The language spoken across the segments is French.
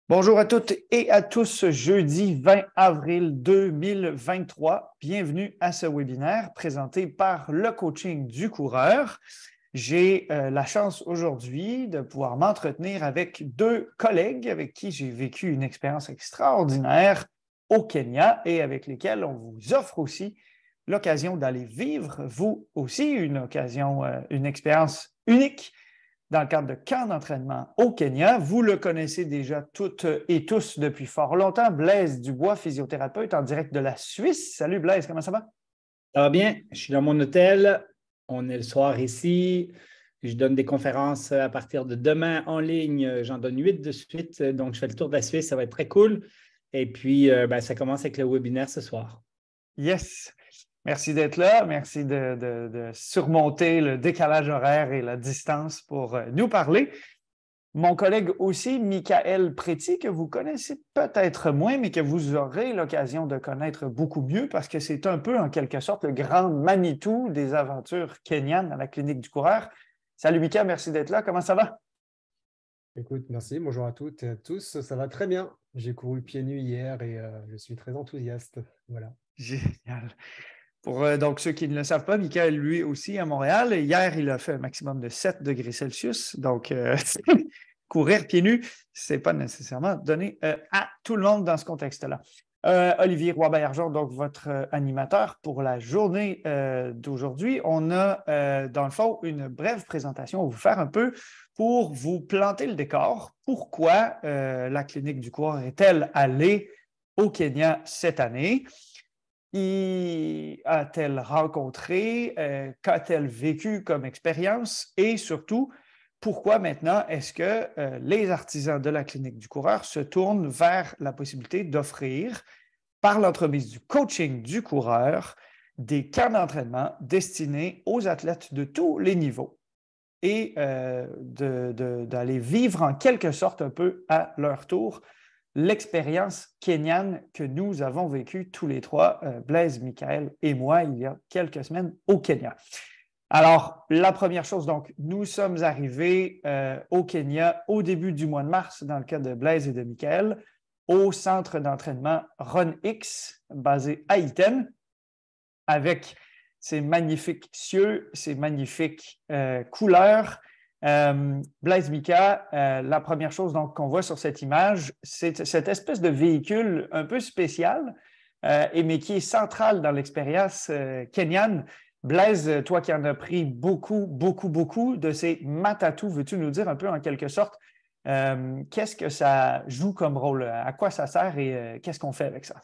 Bonjour à toutes et à tous, jeudi 20 avril 2023. Bienvenue à ce webinaire présenté par le coaching du coureur. J'ai la chance aujourd'hui de pouvoir m'entretenir avec deux collègues avec qui j'ai vécu une expérience extraordinaire au Kenya et avec lesquels on vous offre aussi l'occasion d'aller vivre, vous aussi, une expérience unique dans le cadre de camps d'entraînement au Kenya. Vous le connaissez déjà toutes et tous depuis fort longtemps. Blaise Dubois, physiothérapeute en direct de la Suisse. Salut Blaise, comment ça va? Ça va bien, je suis dans mon hôtel, on est le soir ici, je donne des conférences à partir de demain en ligne, j'en donne 8 de suite, donc je fais le tour de la Suisse, ça va être très cool. Et puis, ça commence avec le webinaire ce soir. Yes! Merci d'être là. Merci de surmonter le décalage horaire et la distance pour nous parler. Mon collègue aussi, Michael Préti, que vous connaissez peut-être moins, mais que vous aurez l'occasion de connaître beaucoup mieux parce que c'est un peu, en quelque sorte, le grand Manitou des aventures kenyanes à la clinique du coureur. Salut Mika, merci d'être là. Comment ça va? Écoute, merci. Bonjour à toutes et à tous. Ça va très bien. J'ai couru pieds nus hier et je suis très enthousiaste. Voilà. Génial. Pour donc ceux qui ne le savent pas, Michael, lui aussi, à Montréal. Hier, il a fait un maximum de 7 degrés Celsius. Donc, courir pieds nus, ce n'est pas nécessairement donné à tout le monde dans ce contexte-là. Olivier Roy-Baillargeon, donc votre animateur pour la journée d'aujourd'hui. On a, dans le fond, une brève présentation à vous faire un peu pour vous planter le décor. Pourquoi la clinique du coureur est-elle allée au Kenya cette année? Qui a-t-elle rencontré? Qu'a-t-elle vécu comme expérience? Et surtout, pourquoi maintenant est-ce que les artisans de la clinique du coureur se tournent vers la possibilité d'offrir, par l'entremise du coaching du coureur, des camps d'entraînement destinés aux athlètes de tous les niveaux et d'aller vivre en quelque sorte un peu à leur tour l'expérience kenyane que nous avons vécue tous les trois, Blaise, Michael et moi, il y a quelques semaines au Kenya. Alors, la première chose, donc, nous sommes arrivés au Kenya au début du mois de mars, dans le cas de Blaise et de Michael, au centre d'entraînement RunX, basé à Iten, avec ces magnifiques cieux, ces magnifiques couleurs. Blaise Mika, la première chose donc, qu'on voit sur cette image, c'est cette espèce de véhicule un peu spécial, mais qui est central dans l'expérience kenyane. Blaise, toi qui en as pris beaucoup de ces matatu, veux-tu nous dire un peu en quelque sorte qu'est-ce que ça joue comme rôle, à quoi ça sert et qu'est-ce qu'on fait avec ça?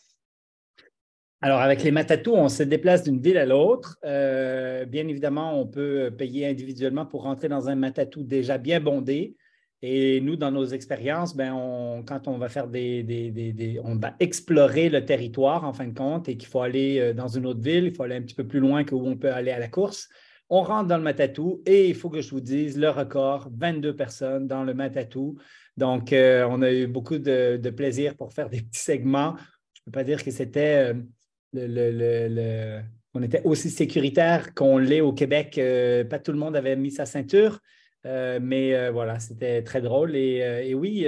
Alors, avec les Matatou, on se déplace d'une ville à l'autre. Bien évidemment, on peut payer individuellement pour rentrer dans un Matatou déjà bien bondé. Et nous, dans nos expériences, quand on va faire on va explorer le territoire en fin de compte et qu'il faut aller dans une autre ville, il faut aller un petit peu plus loin que où on peut aller à la course. On rentre dans le Matatou et il faut que je vous dise le record, 22 personnes dans le Matatou. Donc, on a eu beaucoup de plaisir pour faire des petits segments. Je ne peux pas dire que c'était on était aussi sécuritaire qu'on l'est au Québec. Pas tout le monde avait mis sa ceinture, mais voilà, c'était très drôle. Et oui,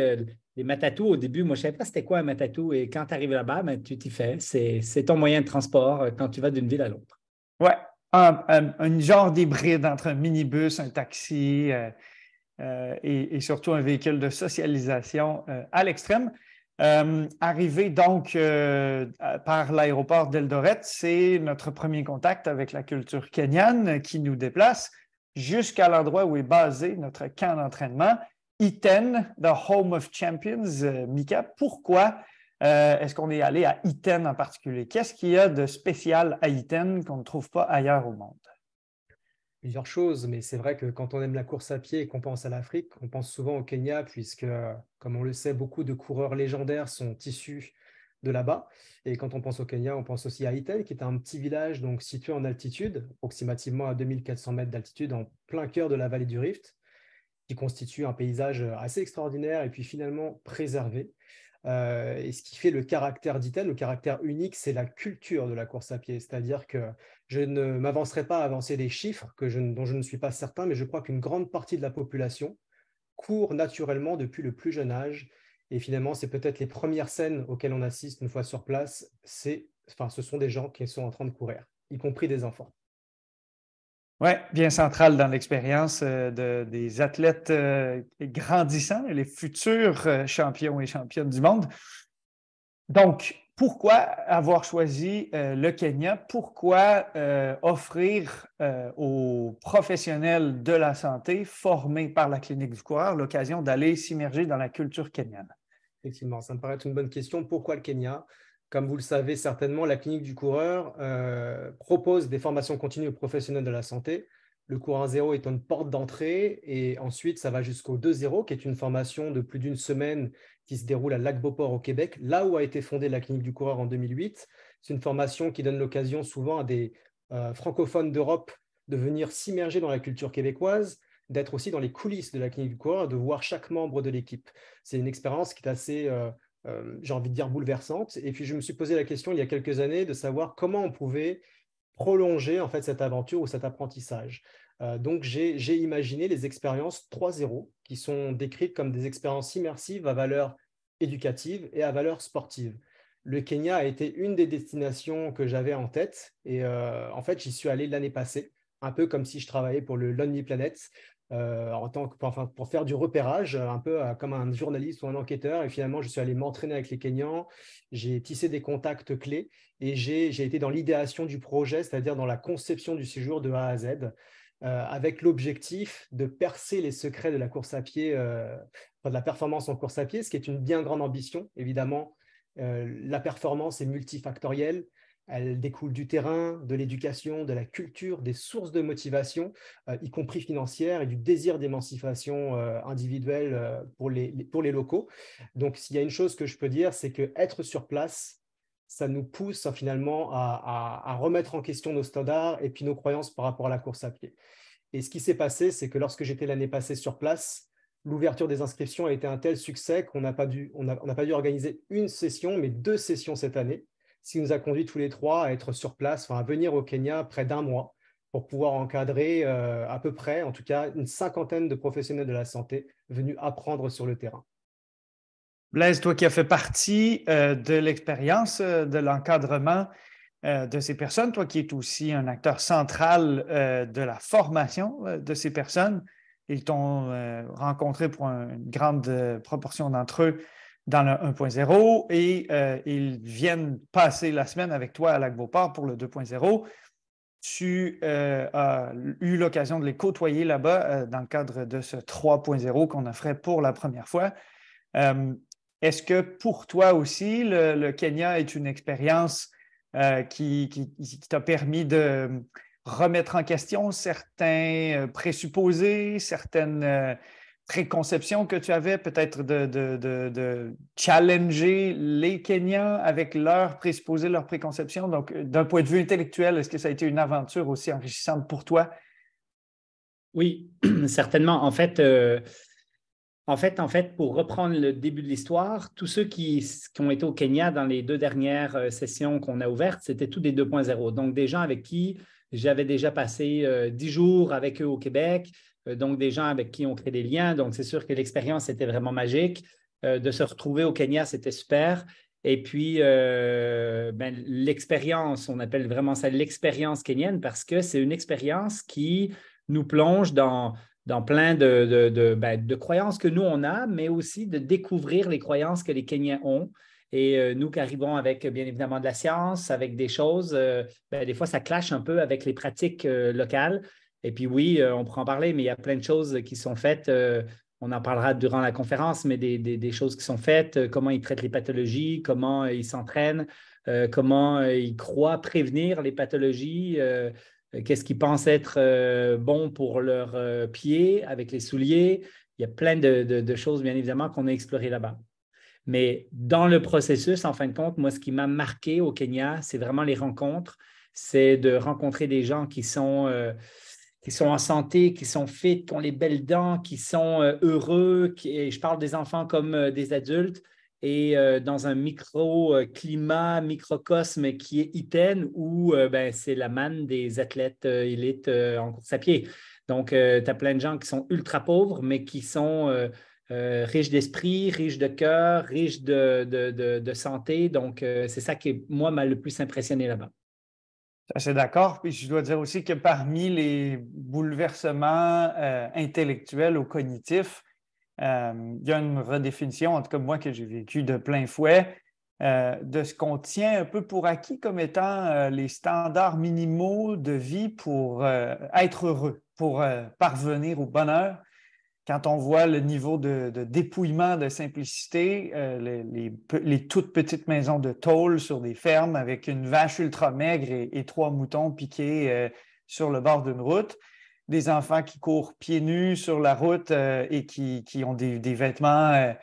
les matatous, au début, moi, je ne savais pas c'était quoi un matatou. Et quand tu arrives là-bas, tu t'y fais. C'est ton moyen de transport quand tu vas d'une ville à l'autre. Ouais, un genre d'hybride entre un minibus, un taxi et surtout un véhicule de socialisation à l'extrême. Arrivé donc par l'aéroport d'Eldoret, c'est notre premier contact avec la culture kenyane qui nous déplace jusqu'à l'endroit où est basé notre camp d'entraînement, Iten, the Home of Champions. Mika, pourquoi est-ce qu'on est allé à Iten en particulier? Qu'est-ce qu'il y a de spécial à Iten qu'on ne trouve pas ailleurs au monde? Plusieurs choses, mais c'est vrai que quand on aime la course à pied et qu'on pense à l'Afrique, on pense souvent au Kenya, puisque, comme on le sait, beaucoup de coureurs légendaires sont issus de là-bas. Et quand on pense au Kenya, on pense aussi à Iten, qui est un petit village donc, situé en altitude, approximativement à 2400 mètres d'altitude, en plein cœur de la vallée du Rift, qui constitue un paysage assez extraordinaire et puis finalement préservé. Et ce qui fait le caractère d'Iten, le caractère unique, c'est la culture de la course à pied. C'est-à-dire que je ne m'avancerai pas à avancer des chiffres dont je ne suis pas certain, mais je crois qu'une grande partie de la population court naturellement depuis le plus jeune âge Et finalement, c'est peut-être les premières scènes auxquelles on assiste une fois sur place, ce sont des gens qui sont en train de courir, y compris des enfants. Oui, bien central dans l'expérience des athlètes grandissants et les futurs champions et championnes du monde. Donc, pourquoi avoir choisi le Kenya? Pourquoi offrir aux professionnels de la santé formés par la Clinique du coureur l'occasion d'aller s'immerger dans la culture kenyane? Effectivement, ça me paraît être une bonne question. Pourquoi le Kenya? Comme vous le savez certainement, la Clinique du coureur propose des formations continues aux professionnels de la santé. Le coureur 0 est une porte d'entrée et ensuite, ça va jusqu'au 2-0, qui est une formation de plus d'une semaine qui se déroule à Lac-Beauport au Québec, là où a été fondée la Clinique du coureur en 2008. C'est une formation qui donne l'occasion souvent à des francophones d'Europe de venir s'immerger dans la culture québécoise, d'être aussi dans les coulisses de la Clinique du coureur, de voir chaque membre de l'équipe. C'est une expérience qui est assez, j'ai envie de dire, bouleversante. Et puis, je me suis posé la question il y a quelques années de savoir comment on pouvait prolonger en fait cette aventure ou cet apprentissage. Donc, j'ai imaginé les expériences 3.0 qui sont décrites comme des expériences immersives à valeur éducative et à valeur sportive. Le Kenya a été une des destinations que j'avais en tête et en fait, j'y suis allé l'année passée, un peu comme si je travaillais pour le Lonely Planet. Pour faire du repérage, un peu comme un journaliste ou un enquêteur. Et finalement, je suis allé m'entraîner avec les Kenyans, j'ai tissé des contacts clés et j'ai été dans l'idéation du projet, c'est-à-dire dans la conception du séjour de A à Z, avec l'objectif de percer les secrets de la course à pied, de la performance en course à pied, ce qui est une bien grande ambition. Évidemment, la performance est multifactorielle. Elle découle du terrain, de l'éducation, de la culture, des sources de motivation, y compris financières, et du désir d'émancipation individuelle pour les locaux. Donc, s'il y a une chose que je peux dire, c'est qu'être sur place, ça nous pousse finalement à remettre en question nos standards et puis nos croyances par rapport à la course à pied. Et ce qui s'est passé, c'est que lorsque j'étais l'année passée sur place, l'ouverture des inscriptions a été un tel succès qu'on n'a pas dû organiser une session, mais 2 sessions cette année, ce qui nous a conduit tous les 3 à être sur place, à venir au Kenya près d'1 mois pour pouvoir encadrer à peu près, en tout cas, une 50aine de professionnels de la santé venus apprendre sur le terrain. Blaise, toi qui as fait partie de l'expérience, de l'encadrement de ces personnes, toi qui es aussi un acteur central de la formation de ces personnes, ils t'ont rencontré pour une grande proportion d'entre eux dans le 1.0 et ils viennent passer la semaine avec toi à Lac-Beauport pour le 2.0. Tu as eu l'occasion de les côtoyer là-bas dans le cadre de ce 3.0 qu'on offrait pour la première fois. Est-ce que pour toi aussi, le Kenya est une expérience qui t'a permis de remettre en question certains présupposés, certaines préconceptions que tu avais, peut-être de challenger les Kenyans avec leurs présupposés, leurs préconceptions? Donc, d'un point de vue intellectuel, est-ce que ça a été une aventure aussi enrichissante pour toi? Oui, certainement. En fait, pour reprendre le début de l'histoire, tous ceux qui ont été au Kenya dans les 2 dernières sessions qu'on a ouvertes, c'était tous des 2.0. Donc, des gens avec qui j'avais déjà passé 10 jours avec eux au Québec, donc des gens avec qui on crée des liens. Donc, c'est sûr que l'expérience était vraiment magique. De se retrouver au Kenya, c'était super. Et puis, l'expérience, on appelle vraiment ça l'expérience kenyane parce que c'est une expérience qui nous plonge dans plein de croyances que nous, on a, mais aussi de découvrir les croyances que les Kenyans ont. Et nous qui arrivons avec, bien évidemment, de la science, avec des choses, des fois, ça clash un peu avec les pratiques locales. Et puis oui, on pourra en parler, mais il y a plein de choses qui sont faites. On en parlera durant la conférence, mais des choses qui sont faites, comment ils traitent les pathologies, comment ils s'entraînent, comment ils croient prévenir les pathologies, qu'est-ce qu'ils pensent être bon pour leurs pieds avec les souliers. Il y a plein de choses, bien évidemment, qu'on a explorées là-bas. Mais dans le processus, en fin de compte, moi, ce qui m'a marqué au Kenya, c'est vraiment les rencontres. C'est de rencontrer des gens qui sont en santé, qui sont fit, qui ont les belles dents, qui sont heureux. Et je parle des enfants comme des adultes. Et dans un micro-climat, microcosme qui est Iten, où c'est la manne des athlètes élites en course à pied. Donc, tu as plein de gens qui sont ultra pauvres, mais qui sont riche d'esprit, riche de cœur, riche de santé. Donc, c'est ça qui, moi, m'a le plus impressionné là-bas. Je suis d'accord. Puis je dois dire aussi que parmi les bouleversements intellectuels ou cognitifs, il y a une redéfinition, en tout cas moi, que j'ai vécu de plein fouet, de ce qu'on tient un peu pour acquis comme étant les standards minimaux de vie pour être heureux, pour parvenir au bonheur. Quand on voit le niveau de dépouillement, de simplicité, les toutes petites maisons de tôle sur des fermes avec une vache ultra maigre et 3 moutons piqués sur le bord d'une route, des enfants qui courent pieds nus sur la route et qui ont des vêtements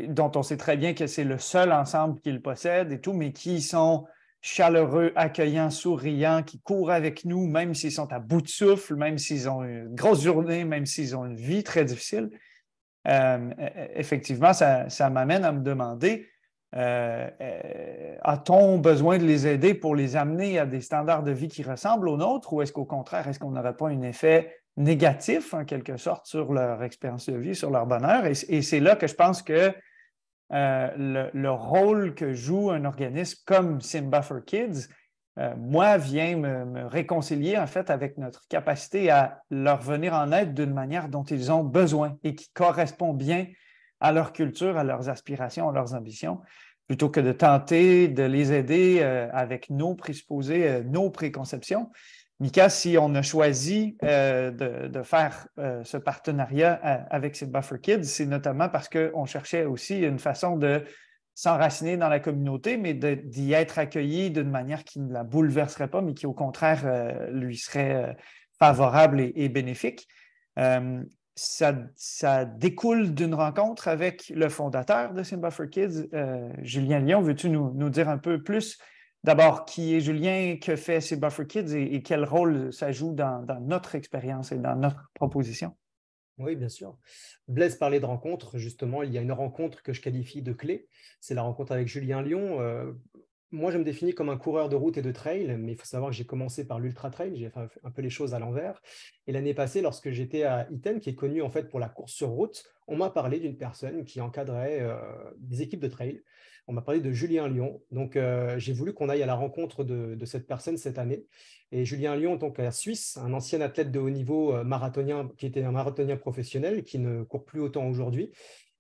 dont on sait très bien que c'est le seul ensemble qu'ils possèdent et tout, mais qui sont chaleureux, accueillants, souriants, qui courent avec nous, même s'ils sont à bout de souffle, même s'ils ont une grosse journée, même s'ils ont une vie très difficile. Effectivement, ça m'amène à me demander, a-t-on besoin de les aider pour les amener à des standards de vie qui ressemblent aux nôtres, ou est-ce qu'au contraire, est-ce qu'on n'aurait pas un effet négatif, en quelque sorte, sur leur expérience de vie, sur leur bonheur? Et c'est là que je pense que le rôle que joue un organisme comme Simba for Kids, moi, vient me réconcilier en fait avec notre capacité à leur venir en aide d'une manière dont ils ont besoin et qui correspond bien à leur culture, à leurs aspirations, à leurs ambitions, plutôt que de tenter de les aider avec nos présupposés, nos préconceptions. Mika, si on a choisi de faire ce partenariat avec Simba for Kids, c'est notamment parce qu'on cherchait aussi une façon de s'enraciner dans la communauté, mais d'y être accueilli d'une manière qui ne la bouleverserait pas, mais qui au contraire lui serait favorable et bénéfique. Ça découle d'une rencontre avec le fondateur de Simba for Kids, Julien Lyon. Veux-tu nous dire un peu plus? D'abord, qui est Julien, que fait Simba for Kids et quel rôle ça joue dans notre expérience et dans notre proposition? Oui, bien sûr. Blaise parlait de rencontre. Justement, il y a une rencontre que je qualifie de clé. C'est la rencontre avec Julien Lyon. Moi, je me définis comme un coureur de route et de trail, mais il faut savoir que j'ai commencé par l'ultra trail. J'ai fait un peu les choses à l'envers. Et l'année passée, lorsque j'étais à Iten, qui est connu en fait pour la course sur route, on m'a parlé d'une personne qui encadrait des équipes de trail. On m'a parlé de Julien Lyon. Donc, j'ai voulu qu'on aille à la rencontre de cette personne cette année. Et Julien Lyon, donc un Suisse, un ancien athlète de haut niveau marathonien, qui était un marathonien professionnel, qui ne court plus autant aujourd'hui,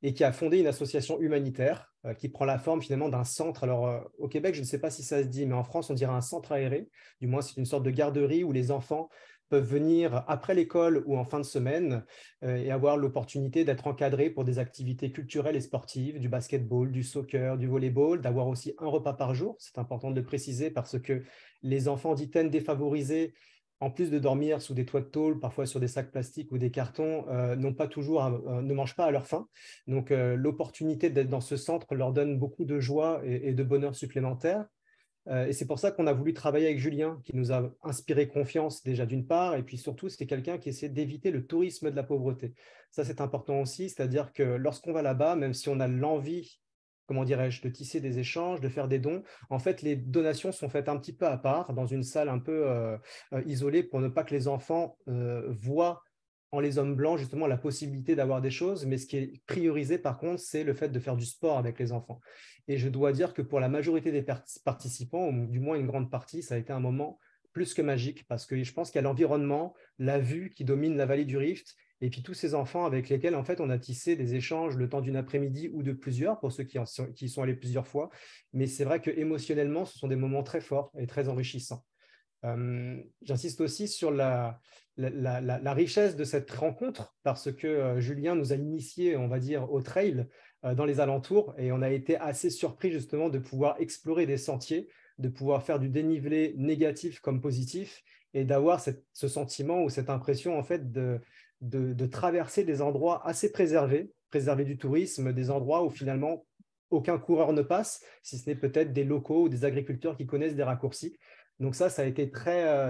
et qui a fondé une association humanitaire qui prend la forme finalement d'un centre. Alors, au Québec, je ne sais pas si ça se dit, mais en France, on dirait un centre aéré. Du moins, c'est une sorte de garderie où les enfants peuvent venir après l'école ou en fin de semaine et avoir l'opportunité d'être encadrés pour des activités culturelles et sportives, du basketball, du soccer, du volleyball, d'avoir aussi un repas par jour. C'est important de le préciser parce que les enfants d'Iten défavorisés, en plus de dormir sous des toits de tôle, parfois sur des sacs plastiques ou des cartons, ne mangent pas à leur faim. Donc, l'opportunité d'être dans ce centre leur donne beaucoup de joie et de bonheur supplémentaire. Et c'est pour ça qu'on a voulu travailler avec Julien, qui nous a inspiré confiance déjà d'une part, et puis surtout, c'est quelqu'un qui essaie d'éviter le tourisme de la pauvreté. Ça, c'est important aussi, c'est-à-dire que lorsqu'on va là-bas, même si on a l'envie, comment dirais-je, de tisser des échanges, de faire des dons, en fait, les donations sont faites un petit peu à part, dans une salle un peu isolée, pour ne pas que les enfants voient en les hommes blancs, justement, la possibilité d'avoir des choses. Mais ce qui est priorisé, par contre, c'est le fait de faire du sport avec les enfants. Et je dois dire que pour la majorité des participants, ou du moins une grande partie, ça a été un moment plus que magique, parce que je pense qu'il y a l'environnement, la vue qui domine la vallée du Rift, et puis tous ces enfants avec lesquels, en fait, on a tissé des échanges le temps d'une après-midi ou de plusieurs, pour ceux qui y sont allés plusieurs fois. Mais c'est vrai qu'émotionnellement, ce sont des moments très forts et très enrichissants. J'insiste aussi sur la richesse de cette rencontre, parce que Julien nous a initiés, on va dire, au trail dans les alentours, et on a été assez surpris justement de pouvoir explorer des sentiers, de pouvoir faire du dénivelé négatif comme positif, et d'avoir ce sentiment ou cette impression en fait de traverser des endroits assez préservés du tourisme, des endroits où finalement aucun coureur ne passe, si ce n'est peut-être des locaux ou des agriculteurs qui connaissent des raccourcis. Donc ça a été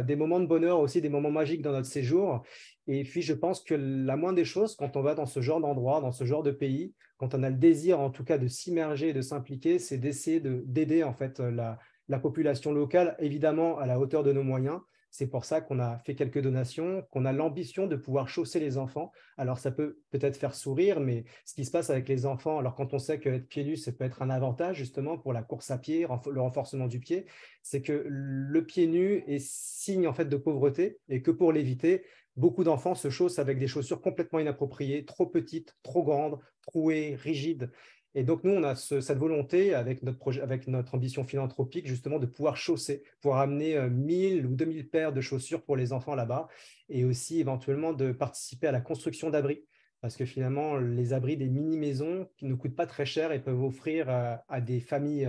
des moments de bonheur aussi, des moments magiques dans notre séjour. Et puis, je pense que la moindre des choses, quand on va dans ce genre d'endroit, dans ce genre de pays, quand on a le désir, en tout cas, de s'immerger et de s'impliquer, c'est d'essayer d'aider en fait la population locale, évidemment à la hauteur de nos moyens. C'est pour ça qu'on a fait quelques donations, qu'on a l'ambition de pouvoir chausser les enfants. Alors, ça peut peut-être faire sourire, mais ce qui se passe avec les enfants, alors quand on sait qu'être pieds nus, ça peut être un avantage justement pour la course à pied, le renforcement du pied, c'est que le pied nu est signe en fait de pauvreté et que pour l'éviter, beaucoup d'enfants se chaussent avec des chaussures complètement inappropriées, trop petites, trop grandes, trouées, rigides. Et donc, nous, on a cette volonté, avec notre projet, avec notre ambition philanthropique, justement, de pouvoir chausser, pour amener 1000 ou 2000 paires de chaussures pour les enfants là-bas, et aussi éventuellement de participer à la construction d'abris. Parce que finalement, les abris des mini-maisons qui ne coûtent pas très cher et peuvent offrir à des familles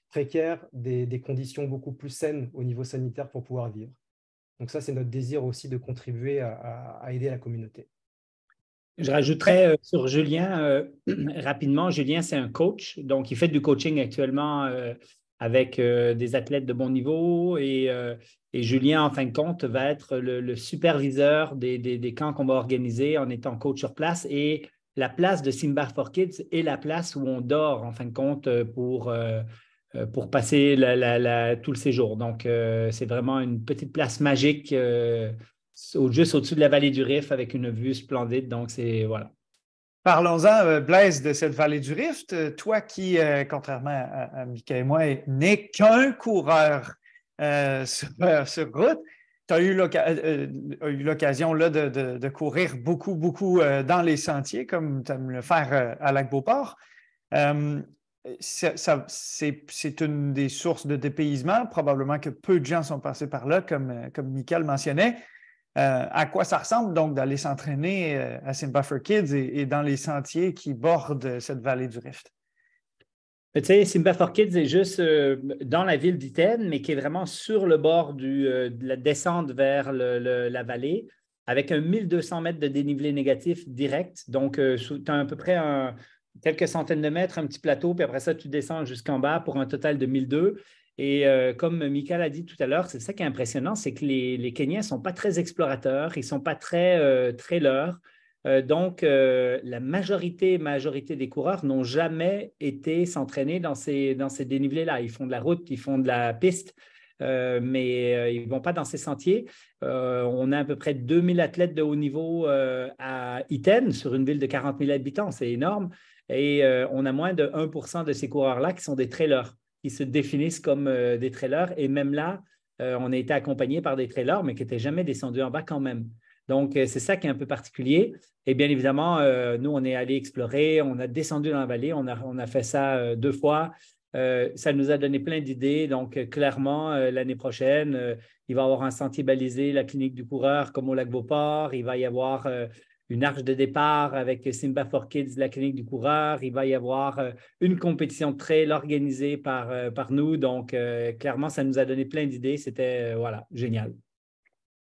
précaires des conditions beaucoup plus saines au niveau sanitaire pour pouvoir vivre. Donc ça, c'est notre désir aussi de contribuer à aider la communauté. Je rajouterais sur Julien rapidement. Julien, c'est un coach, donc il fait du coaching actuellement avec des athlètes de bon niveau et Julien, en fin de compte, va être le superviseur des camps qu'on va organiser en étant coach sur place et la place de Simba for Kids est la place où on dort, en fin de compte, pour passer tout le séjour. Donc, c'est vraiment une petite place magique juste au-dessus de la vallée du Rift avec une vue splendide. Donc, c'est voilà. Parlons-en, Blaise, de cette vallée du Rift. Toi qui, contrairement à Mika et moi, n'est qu'un coureur sur route, tu as eu l'occasion là, de courir beaucoup, beaucoup dans les sentiers, comme tu aimes le faire à Lac-Beauport. C'est une des sources de dépaysement. Probablement que peu de gens sont passés par là, comme Mika le mentionnait. À quoi ça ressemble donc d'aller s'entraîner à Simba for Kids et dans les sentiers qui bordent cette vallée du Rift? Tu sais, Simba for Kids est juste dans la ville d'Iten, mais qui est vraiment sur le bord de la descente vers la vallée, avec un 1200 mètres de dénivelé négatif direct. Donc, tu as à peu près quelques centaines de mètres, un petit plateau, puis après ça, tu descends jusqu'en bas pour un total de 1200. Et comme Mika l'a dit tout à l'heure, c'est ça qui est impressionnant, c'est que les Kenyans ne sont pas très explorateurs, ils ne sont pas très trailers. Donc, la majorité des coureurs n'ont jamais été s'entraîner dans ces dénivelés-là. Ils font de la route, ils font de la piste, mais ils ne vont pas dans ces sentiers. On a à peu près 2000 athlètes de haut niveau à Iten, sur une ville de 40 000 habitants, c'est énorme. Et on a moins de 1% de ces coureurs-là qui sont des trailers, qui se définissent comme des trailers. Et même là, on a été accompagnés par des trailers, mais qui n'étaient jamais descendus en bas quand même. Donc, c'est ça qui est un peu particulier. Et bien évidemment, nous, on est allé explorer, on a descendu dans la vallée, on a fait ça 2 fois. Ça nous a donné plein d'idées. Donc, clairement, l'année prochaine, il va y avoir un sentier balisé, la clinique du coureur, comme au Lac-Beauport. Il va y avoir une arche de départ avec Simba for Kids, la clinique du coureur. Il va y avoir une compétition de trail organisée par nous. Donc, clairement, ça nous a donné plein d'idées. C'était, voilà, génial.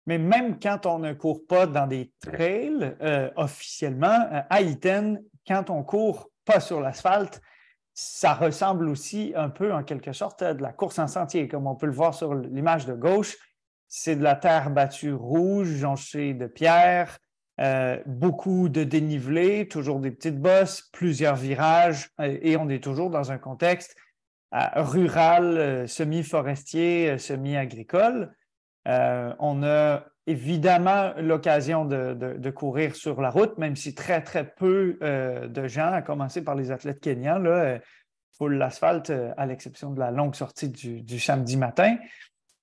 Mais même quand on ne court pas dans des trails officiellement, à Iten, quand on court pas sur l'asphalte, ça ressemble aussi un peu, en quelque sorte, à de la course en sentier. Comme on peut le voir sur l'image de gauche, c'est de la terre battue rouge, jonchée de pierres, beaucoup de dénivelé, toujours des petites bosses, plusieurs virages, et on est toujours dans un contexte rural, semi-forestier, semi-agricole. On a évidemment l'occasion de courir sur la route, même si très, très peu de gens, à commencer par les athlètes kenyans, foulent l'asphalte, à l'exception de la longue sortie du samedi matin.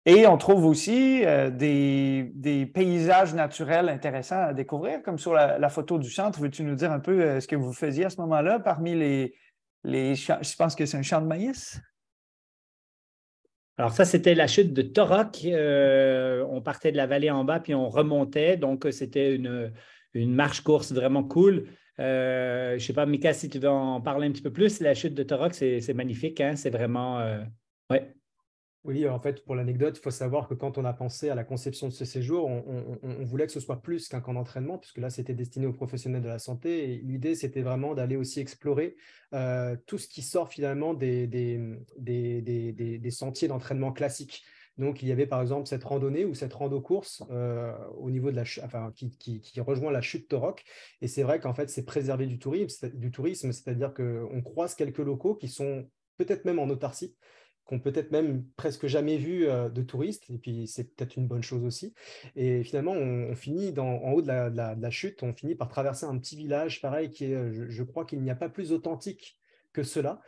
Et on trouve aussi des paysages naturels intéressants à découvrir, comme sur la photo du centre. Veux-tu nous dire un peu ce que vous faisiez à ce moment-là parmi les champs? Je pense que c'est un champ de maïs. Alors ça, c'était la chute de Torok. On partait de la vallée en bas, puis on remontait. Donc, c'était une marche-course vraiment cool. Je ne sais pas, Mika, si tu veux en parler un petit peu plus. La chute de Torok, c'est magnifique. Hein? C'est vraiment... ouais. Oui, en fait, pour l'anecdote, il faut savoir que quand on a pensé à la conception de ce séjour, on voulait que ce soit plus qu'un camp d'entraînement, puisque là, c'était destiné aux professionnels de la santé. Et l'idée, c'était vraiment d'aller aussi explorer tout ce qui sort finalement des sentiers d'entraînement classiques. Donc, il y avait par exemple cette randonnée ou cette rando-course au niveau de qui rejoint la chute Torok. Et c'est vrai qu'en fait, c'est préserver du tourisme, c'est-à-dire qu'on croise quelques locaux qui sont peut-être même en autarcie, qu'on peut-être même presque jamais vu de touristes, et puis c'est peut-être une bonne chose aussi. Et finalement, on finit en haut de la chute, on finit par traverser un petit village, pareil, qui est, je crois qu'il n'y a pas plus authentique que cela.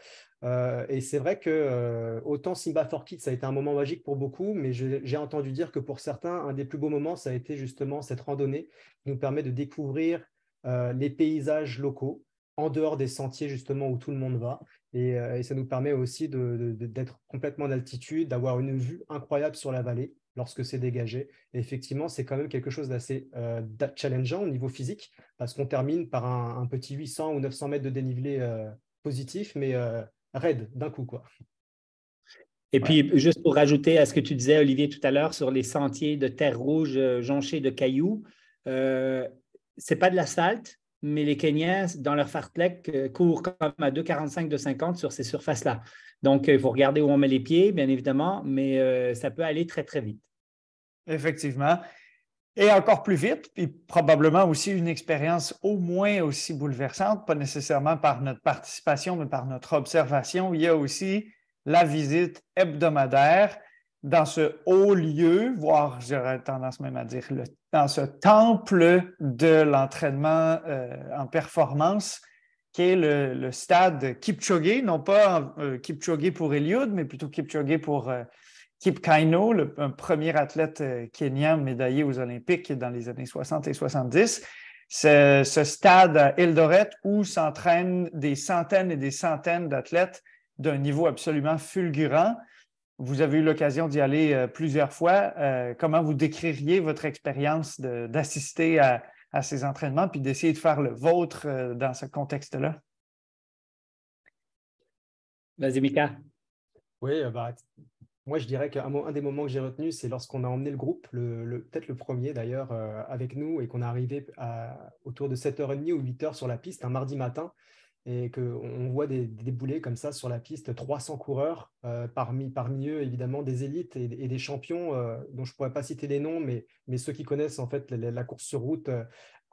Et c'est vrai que autant Simba for Kids, ça a été un moment magique pour beaucoup, mais j'ai entendu dire que pour certains, un des plus beaux moments, ça a été justement cette randonnée qui nous permet de découvrir les paysages locaux en dehors des sentiers justement où tout le monde va. Et ça nous permet aussi d'être complètement en altitude, d'avoir une vue incroyable sur la vallée lorsque c'est dégagé. Et effectivement, c'est quand même quelque chose d'assez challengeant au niveau physique, parce qu'on termine par un petit 800 ou 900 mètres de dénivelé positif, mais raide d'un coup, quoi. Et puis, juste pour rajouter à ce que tu disais, Olivier, tout à l'heure, sur les sentiers de terre rouge jonchés de cailloux, c'est pas de l'asphalte, mais les Kenyans, dans leur fartlek, courent comme à 2,45, 2,50 sur ces surfaces-là. Donc, il faut regarder où on met les pieds, bien évidemment, mais ça peut aller très, très vite. Effectivement. Et encore plus vite, puis probablement aussi une expérience au moins aussi bouleversante, pas nécessairement par notre participation, mais par notre observation. Il y a aussi la visite hebdomadaire dans ce haut lieu, voire j'aurais tendance même à dire dans ce temple de l'entraînement en performance, qui est le stade Kipchoge, non pas Kipchoge pour Eliud, mais plutôt Kipchoge pour Kip Keino, un premier athlète kenyan médaillé aux Olympiques dans les années 60 et 70. Ce stade à Eldoret où s'entraînent des centaines et des centaines d'athlètes d'un niveau absolument fulgurant. Vous avez eu l'occasion d'y aller plusieurs fois. Comment vous décririez votre expérience d'assister à ces entraînements puis d'essayer de faire le vôtre dans ce contexte-là? Vas-y, Mika. Oui, moi, je dirais qu'un des moments que j'ai retenu, c'est lorsqu'on a emmené le groupe, peut-être le premier d'ailleurs, avec nous, et qu'on est arrivé autour de 7h30 ou 8h sur la piste, un mardi matin, et qu'on voit débouler comme ça sur la piste 300 coureurs, parmi eux, évidemment, des élites et des champions, dont je ne pourrais pas citer les noms, mais ceux qui connaissent en fait la course sur route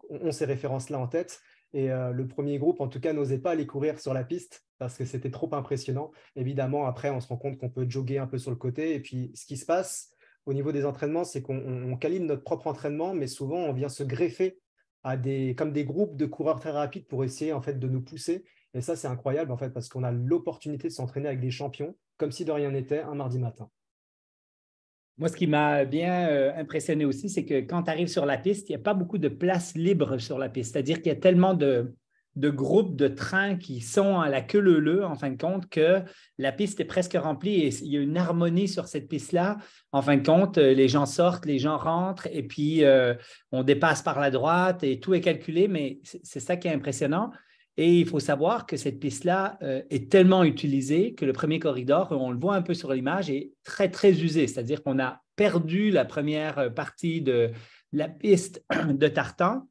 ont ces références-là en tête. Et le premier groupe, en tout cas, n'osait pas aller courir sur la piste parce que c'était trop impressionnant. Évidemment, après, on se rend compte qu'on peut jogger un peu sur le côté. Et puis, ce qui se passe au niveau des entraînements, c'est qu'on calibre notre propre entraînement, mais souvent, on vient se greffer comme des groupes de coureurs très rapides pour essayer en fait, de nous pousser. Et ça, c'est incroyable en fait, parce qu'on a l'opportunité de s'entraîner avec des champions, comme si de rien n'était, un mardi matin. Moi, ce qui m'a bien impressionné aussi, c'est que quand tu arrives sur la piste, il n'y a pas beaucoup de place libre sur la piste. C'est-à-dire qu'il y a tellement de groupes de trains qui sont à la queue leu-leu, en fin de compte, que la piste est presque remplie et il y a une harmonie sur cette piste-là. En fin de compte, les gens sortent, les gens rentrent et puis on dépasse par la droite et tout est calculé, mais c'est ça qui est impressionnant. Et il faut savoir que cette piste-là est tellement utilisée que le premier corridor, on le voit un peu sur l'image, est très, très usé. C'est-à-dire qu'on a perdu la première partie de la piste de tartan.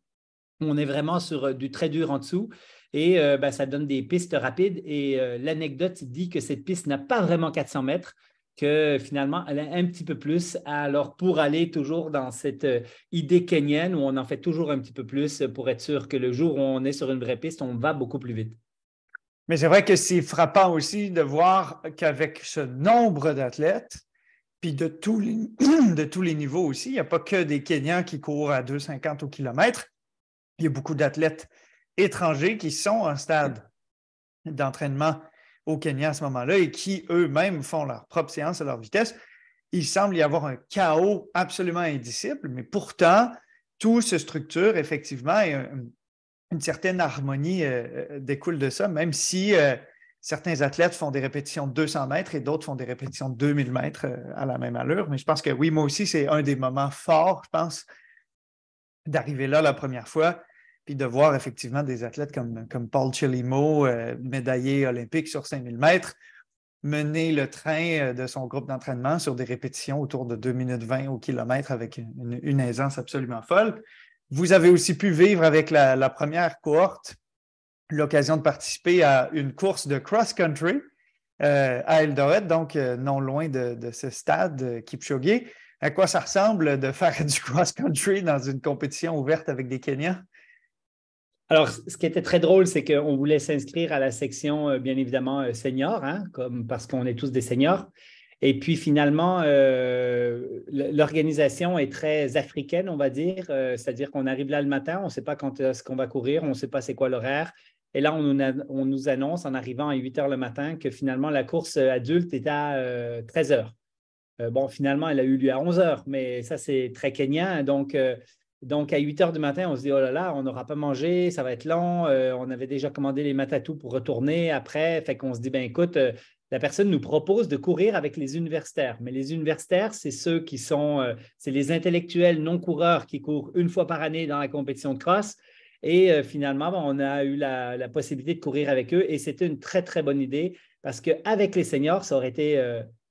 On est vraiment sur du très dur en dessous et ça donne des pistes rapides. Et l'anecdote dit que cette piste n'a pas vraiment 400 mètres, que finalement, elle a un petit peu plus. Alors, pour aller toujours dans cette idée kenyenne où on en fait toujours un petit peu plus pour être sûr que le jour où on est sur une vraie piste, on va beaucoup plus vite. Mais c'est vrai que c'est frappant aussi de voir qu'avec ce nombre d'athlètes, puis de tous les niveaux aussi, il n'y a pas que des Kenyans qui courent à 2,50 au kilomètre. Il y a beaucoup d'athlètes étrangers qui sont en stade d'entraînement au Kenya à ce moment-là et qui eux-mêmes font leur propre séance à leur vitesse. Il semble y avoir un chaos absolument indicible, mais pourtant, tout se structure effectivement et une certaine harmonie découle de ça, même si certains athlètes font des répétitions de 200 mètres et d'autres font des répétitions de 2000 mètres à la même allure. Mais je pense que oui, moi aussi, c'est un des moments forts, je pense, d'arriver là la première fois, puis de voir effectivement des athlètes comme Paul Chelimo, médaillé olympique sur 5000 mètres, mener le train de son groupe d'entraînement sur des répétitions autour de 2 minutes 20 au kilomètre avec une aisance absolument folle. Vous avez aussi pu vivre avec la première cohorte l'occasion de participer à une course de cross-country à Eldoret, donc non loin de ce stade Kipchoge. À quoi ça ressemble de faire du cross-country dans une compétition ouverte avec des Kenyans? Alors, ce qui était très drôle, c'est qu'on voulait s'inscrire à la section, bien évidemment, senior, hein, parce qu'on est tous des seniors. Et puis, finalement, l'organisation est très africaine, on va dire. C'est-à-dire qu'on arrive là le matin, on ne sait pas quand est-ce qu'on va courir, on ne sait pas c'est quoi l'horaire. Et là, on nous annonce en arrivant à 8 heures le matin que finalement, la course adulte est à 13 heures. Bon, finalement, elle a eu lieu à 11 heures, mais ça, c'est très kenyan. Donc, à 8 heures du matin, on se dit, oh là là, on n'aura pas mangé, ça va être long. On avait déjà commandé les matatous pour retourner après. Fait qu'on se dit, ben écoute, la personne nous propose de courir avec les universitaires. Mais les universitaires, c'est ceux qui sont, c'est les intellectuels non-coureurs qui courent une fois par année dans la compétition de cross. Et finalement, on a eu la possibilité de courir avec eux et c'était une très, très bonne idée parce qu'avec les seniors, ça aurait été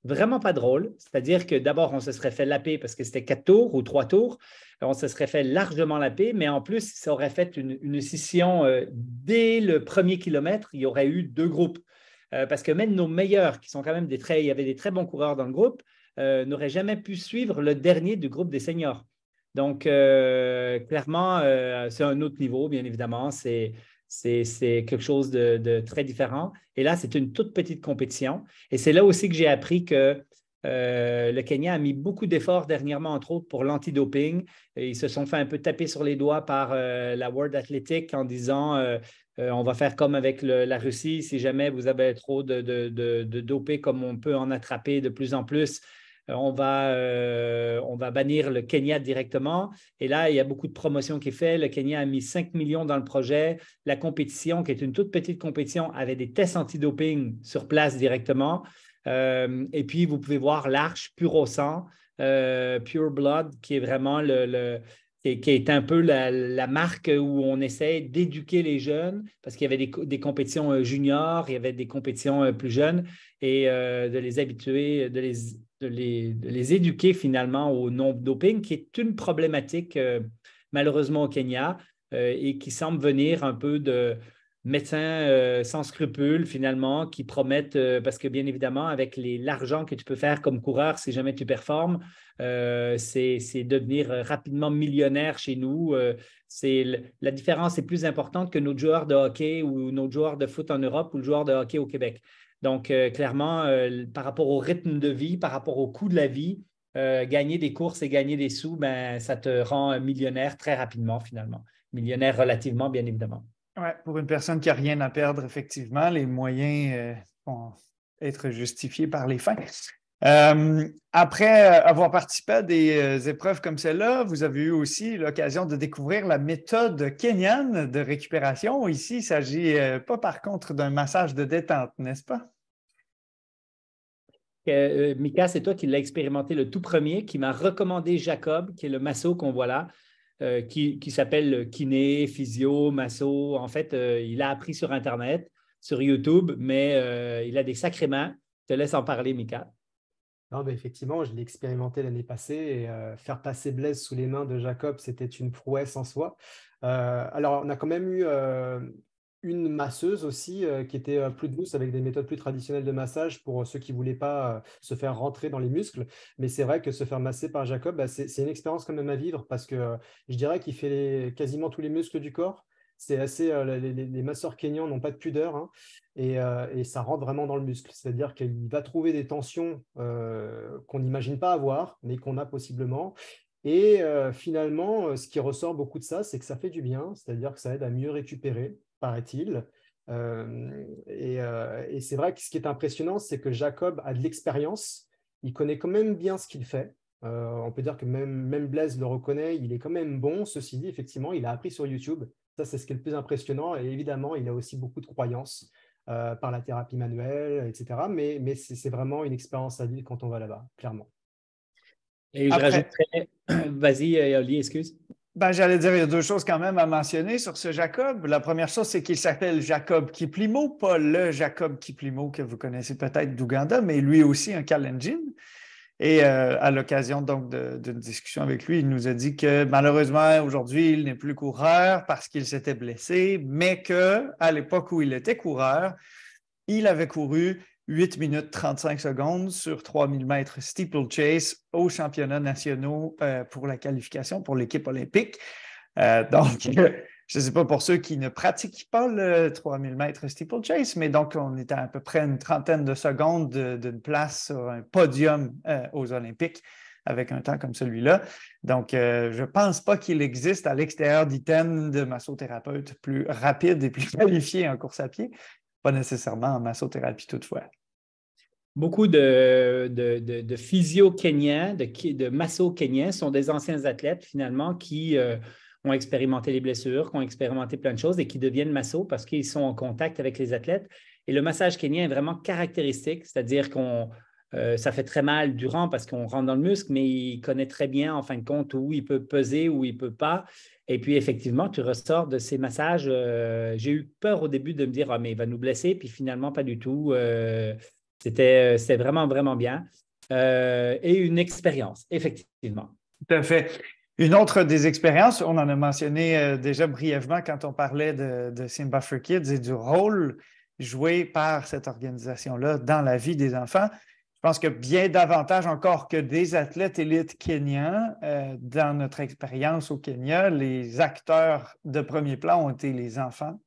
vraiment pas drôle. C'est-à-dire que d'abord, on se serait fait laper parce que c'était 4 tours ou 3 tours. On se serait fait largement laper, mais en plus, ça aurait fait une scission. Dès le premier kilomètre, il y aurait eu 2 groupes. Parce que même nos meilleurs, qui sont quand même il y avait des très bons coureurs dans le groupe, n'auraient jamais pu suivre le dernier du groupe des seniors. Donc, clairement, c'est un autre niveau, bien évidemment. C'est quelque chose de très différent. Et là, c'est une toute petite compétition. Et c'est là aussi que j'ai appris que le Kenya a mis beaucoup d'efforts dernièrement, entre autres, pour l'antidoping. Ils se sont fait un peu taper sur les doigts par la World Athletic en disant on va faire comme avec la Russie, si jamais vous avez trop de dopés comme on peut en attraper de plus en plus. On va bannir le Kenya directement. Et là, il y a beaucoup de promotion qui est faite. Le Kenya a mis 5 millions dans le projet. La compétition, qui est une toute petite compétition, avait des tests antidoping sur place directement. Et puis, vous pouvez voir l'Arche Pur au sang, Pure Blood, qui est vraiment qui est un peu la marque où on essaie d'éduquer les jeunes, parce qu'il y avait des compétitions juniors, il y avait des compétitions plus jeunes, et de les habituer, de les éduquer finalement au non-doping, qui est une problématique malheureusement au Kenya et qui semble venir un peu de médecins sans scrupules finalement, qui promettent, parce que bien évidemment, avec l'argent que tu peux faire comme coureur si jamais tu performes, c'est devenir rapidement millionnaire chez nous. La différence est plus importante que nos joueurs de hockey ou nos joueurs de foot en Europe ou le joueur de hockey au Québec. Donc, clairement, par rapport au rythme de vie, par rapport au coût de la vie, gagner des courses et gagner des sous, ben, ça te rend millionnaire très rapidement, finalement. Millionnaire relativement, bien évidemment. Ouais, pour une personne qui n'a rien à perdre, effectivement, les moyens vont être justifiés par les fins. Après avoir participé à des épreuves comme celle-là, vous avez eu aussi l'occasion de découvrir la méthode kenyane de récupération. Ici, il ne s'agit pas par contre d'un massage de détente, n'est-ce pas? Mika, c'est toi qui l'as expérimenté le tout premier, qui m'a recommandé Jacob, qui est le masso qu'on voit là, qui s'appelle kiné, physio, masso. En fait, il a appris sur Internet, sur YouTube, mais il a des sacrées mains. Je te laisse en parler, Mika. Non, mais effectivement, je l'ai expérimenté l'année passée et faire passer Blaise sous les mains de Jacob, c'était une prouesse en soi. Alors, on a quand même eu une masseuse aussi qui était plus douce avec des méthodes plus traditionnelles de massage pour ceux qui ne voulaient pas se faire rentrer dans les muscles. Mais c'est vrai que se faire masser par Jacob, bah, c'est une expérience quand même à vivre parce que je dirais qu'il fait quasiment tous les muscles du corps. C'est assez, les masseurs kenyans n'ont pas de pudeur, hein, et ça rentre vraiment dans le muscle. C'est-à-dire qu'il va trouver des tensions qu'on n'imagine pas avoir, mais qu'on a possiblement. Et finalement, ce qui ressort beaucoup de ça, c'est que ça fait du bien, c'est-à-dire que ça aide à mieux récupérer, paraît-il. Et c'est vrai que ce qui est impressionnant, c'est que Jacob a de l'expérience, il connaît quand même bien ce qu'il fait. On peut dire que même Blaise le reconnaît, il est quand même bon. Ceci dit, effectivement, il a appris sur YouTube. Ça, c'est ce qui est le plus impressionnant. Et évidemment, il a aussi beaucoup de croyances par la thérapie manuelle, etc. Mais c'est vraiment une expérience à vivre quand on va là-bas, clairement. Et je rajouterais, vas-y, Oli, excuse. Ben, j'allais dire, il y a 2 choses quand même à mentionner sur ce Jacob. La première chose, c'est qu'il s'appelle Jacob Kiplimo, pas le Jacob Kiplimo que vous connaissez peut-être d'Ouganda, mais lui aussi un Kalenjin. Et à l'occasion donc d'une discussion avec lui, il nous a dit que malheureusement, aujourd'hui, il n'est plus coureur parce qu'il s'était blessé, mais qu'à l'époque où il était coureur, il avait couru 8 minutes 35 secondes sur 3000 mètres steeplechase aux championnats nationaux pour la qualification pour l'équipe olympique. Donc, je ne sais pas pour ceux qui ne pratiquent pas le 3000 mètres steeplechase, mais donc on est à peu près une trentaine de secondes d'une place sur un podium aux Olympiques avec un temps comme celui-là. Donc, je ne pense pas qu'il existe à l'extérieur d'Iten de massothérapeutes plus rapides et plus qualifiés en course à pied, pas nécessairement en massothérapie toutefois. Beaucoup de physio kenyans, de masso kenyans sont des anciens athlètes finalement qui ont expérimenté les blessures, qui ont expérimenté plein de choses et qui deviennent masso parce qu'ils sont en contact avec les athlètes. Et le massage kenyan est vraiment caractéristique, c'est-à-dire ça fait très mal durant parce qu'on rentre dans le muscle, mais il connaît très bien en fin de compte où il peut peser, où il ne peut pas. Et puis effectivement, tu ressors de ces massages. J'ai eu peur au début de me dire « Ah, mais il va nous blesser », puis finalement, pas du tout. C'était vraiment, vraiment bien. Et une expérience, effectivement. Tout à fait. Une autre des expériences, on en a mentionné déjà brièvement quand on parlait de Simba for Kids et du rôle joué par cette organisation-là dans la vie des enfants. Je pense que bien davantage encore que des athlètes élites kenyans, dans notre expérience au Kenya, les acteurs de premier plan ont été les enfants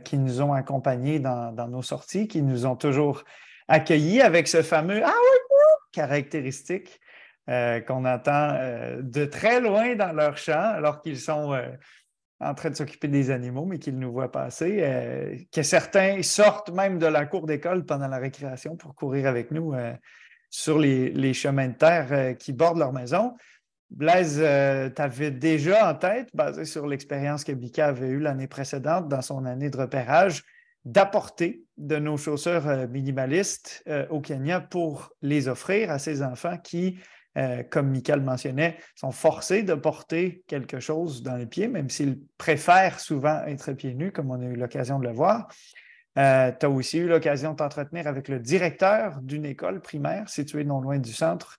qui nous ont accompagnés dans nos sorties, qui nous ont toujours accueillis avec ce fameux « Ah oui, caractéristique qu'on entend de très loin dans leur champ, alors qu'ils sont en train de s'occuper des animaux, mais qu'ils nous voient passer, que certains sortent même de la cour d'école pendant la récréation pour courir avec nous sur les chemins de terre qui bordent leur maison. Blaise, tu avais déjà en tête, basé sur l'expérience que Bika avait eue l'année précédente dans son année de repérage, d'apporter de nos chaussures minimalistes au Kenya pour les offrir à ces enfants qui, comme Mika le mentionnait, sont forcés de porter quelque chose dans les pieds, même s'ils préfèrent souvent être pieds nus, comme on a eu l'occasion de le voir. Tu as aussi eu l'occasion de t'entretenir avec le directeur d'une école primaire située non loin du centre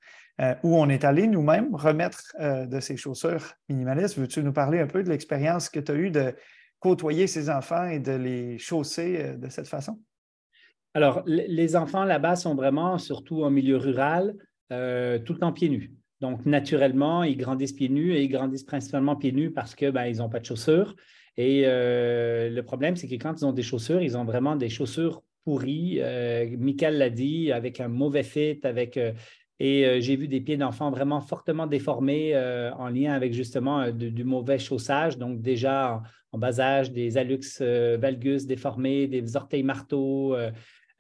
où on est allé nous-mêmes remettre de ces chaussures minimalistes. Veux-tu nous parler un peu de l'expérience que tu as eue de côtoyer ces enfants et de les chausser de cette façon? Alors, les enfants là-bas sont vraiment, surtout en milieu rural, tout le temps pieds nus. Donc, naturellement, ils grandissent pieds nus et ils grandissent principalement pieds nus parce qu'ils n'ont pas de chaussures. Et le problème, c'est que quand ils ont des chaussures, ils ont vraiment des chaussures pourries. Michael l'a dit, avec un mauvais fit, j'ai vu des pieds d'enfants vraiment fortement déformés en lien avec justement du mauvais chaussage. Donc, déjà en bas âge, des hallux valgus déformés, des orteils marteaux,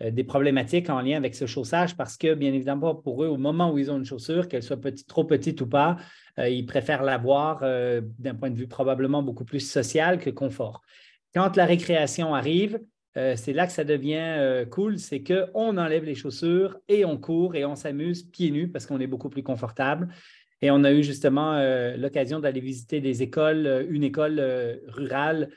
des problématiques en lien avec ce chaussage parce que, bien évidemment, pour eux, au moment où ils ont une chaussure, qu'elle soit trop petite ou pas, ils préfèrent l'avoir d'un point de vue probablement beaucoup plus social que confort. Quand la récréation arrive, c'est là que ça devient cool, c'est qu'on enlève les chaussures et on court et on s'amuse pieds nus parce qu'on est beaucoup plus confortable. Et on a eu justement l'occasion d'aller visiter des écoles, une école rurale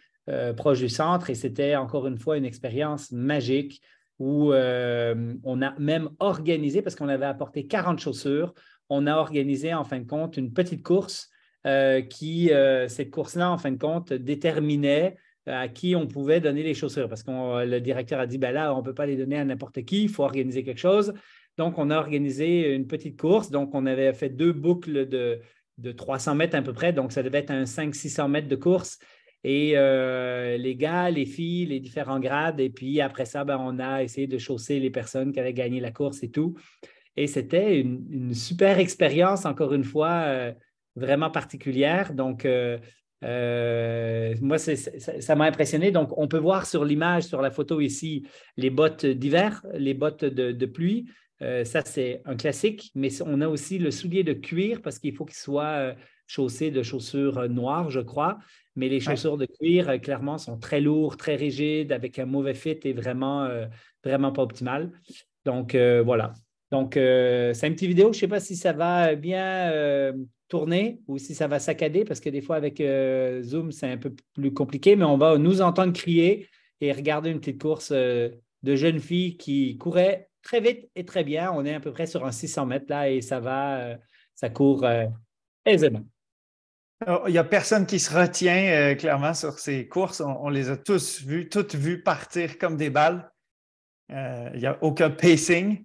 proche du centre et c'était encore une fois une expérience magique où on a même organisé, parce qu'on avait apporté 40 chaussures, on a organisé en fin de compte une petite course cette course-là, en fin de compte, déterminait à qui on pouvait donner les chaussures parce que le directeur a dit, ben là, on ne peut pas les donner à n'importe qui, il faut organiser quelque chose. Donc, on a organisé une petite course. Donc, on avait fait 2 boucles de 300 mètres à peu près. Donc, ça devait être un 500-600 mètres de course. Et les gars, les filles, les différents grades. Et puis, après ça, ben, on a essayé de chausser les personnes qui avaient gagné la course et tout. Et c'était une super expérience, encore une fois, vraiment particulière. Donc, moi, ça m'a impressionné. Donc, on peut voir sur l'image, sur la photo ici, les bottes d'hiver, les bottes de pluie. Ça, c'est un classique, mais on a aussi le soulier de cuir parce qu'il faut qu'il soit chaussé de chaussures noires, je crois. Mais les chaussures de cuir, clairement, sont très lourdes, très rigides, avec un mauvais fit et vraiment, vraiment pas optimal. Donc, voilà. Donc, c'est une petite vidéo. Je ne sais pas si ça va bien tourner ou si ça va saccader parce que des fois, avec Zoom, c'est un peu plus compliqué, mais on va nous entendre crier et regarder une petite course de jeunes filles qui couraient très vite et très bien. On est à peu près sur un 600 mètres là et ça court aisément. Il n'y a personne qui se retient clairement sur ces courses. On les a toutes vues partir comme des balles. Il n'y a aucun pacing.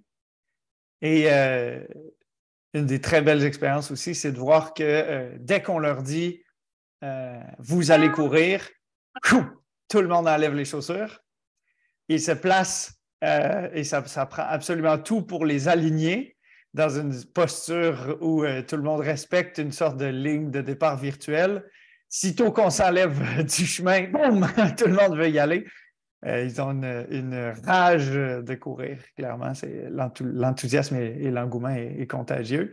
Et une des très belles expériences aussi, c'est de voir que dès qu'on leur dit « vous allez courir », tout le monde enlève les chaussures. Ils se placent et ça prend absolument tout pour les aligner dans une posture où tout le monde respecte une sorte de ligne de départ virtuelle. Sitôt qu'on s'enlève du chemin, boum, tout le monde veut y aller. Ils ont une rage de courir, clairement. L'enthousiasme et l'engouement est contagieux.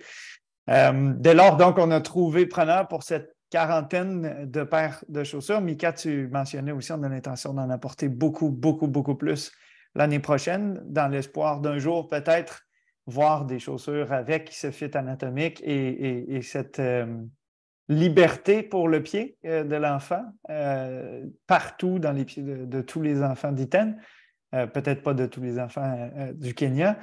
Dès lors, donc, on a trouvé preneur pour cette quarantaine de paires de chaussures. Mika, tu mentionnais aussi, on a l'intention d'en apporter beaucoup, beaucoup, beaucoup plus l'année prochaine, dans l'espoir d'un jour peut-être voir des chaussures avec ce fit anatomique et cette liberté pour le pied de l'enfant partout dans les pieds de tous les enfants d'Iten. Peut-être pas de tous les enfants du Kenya.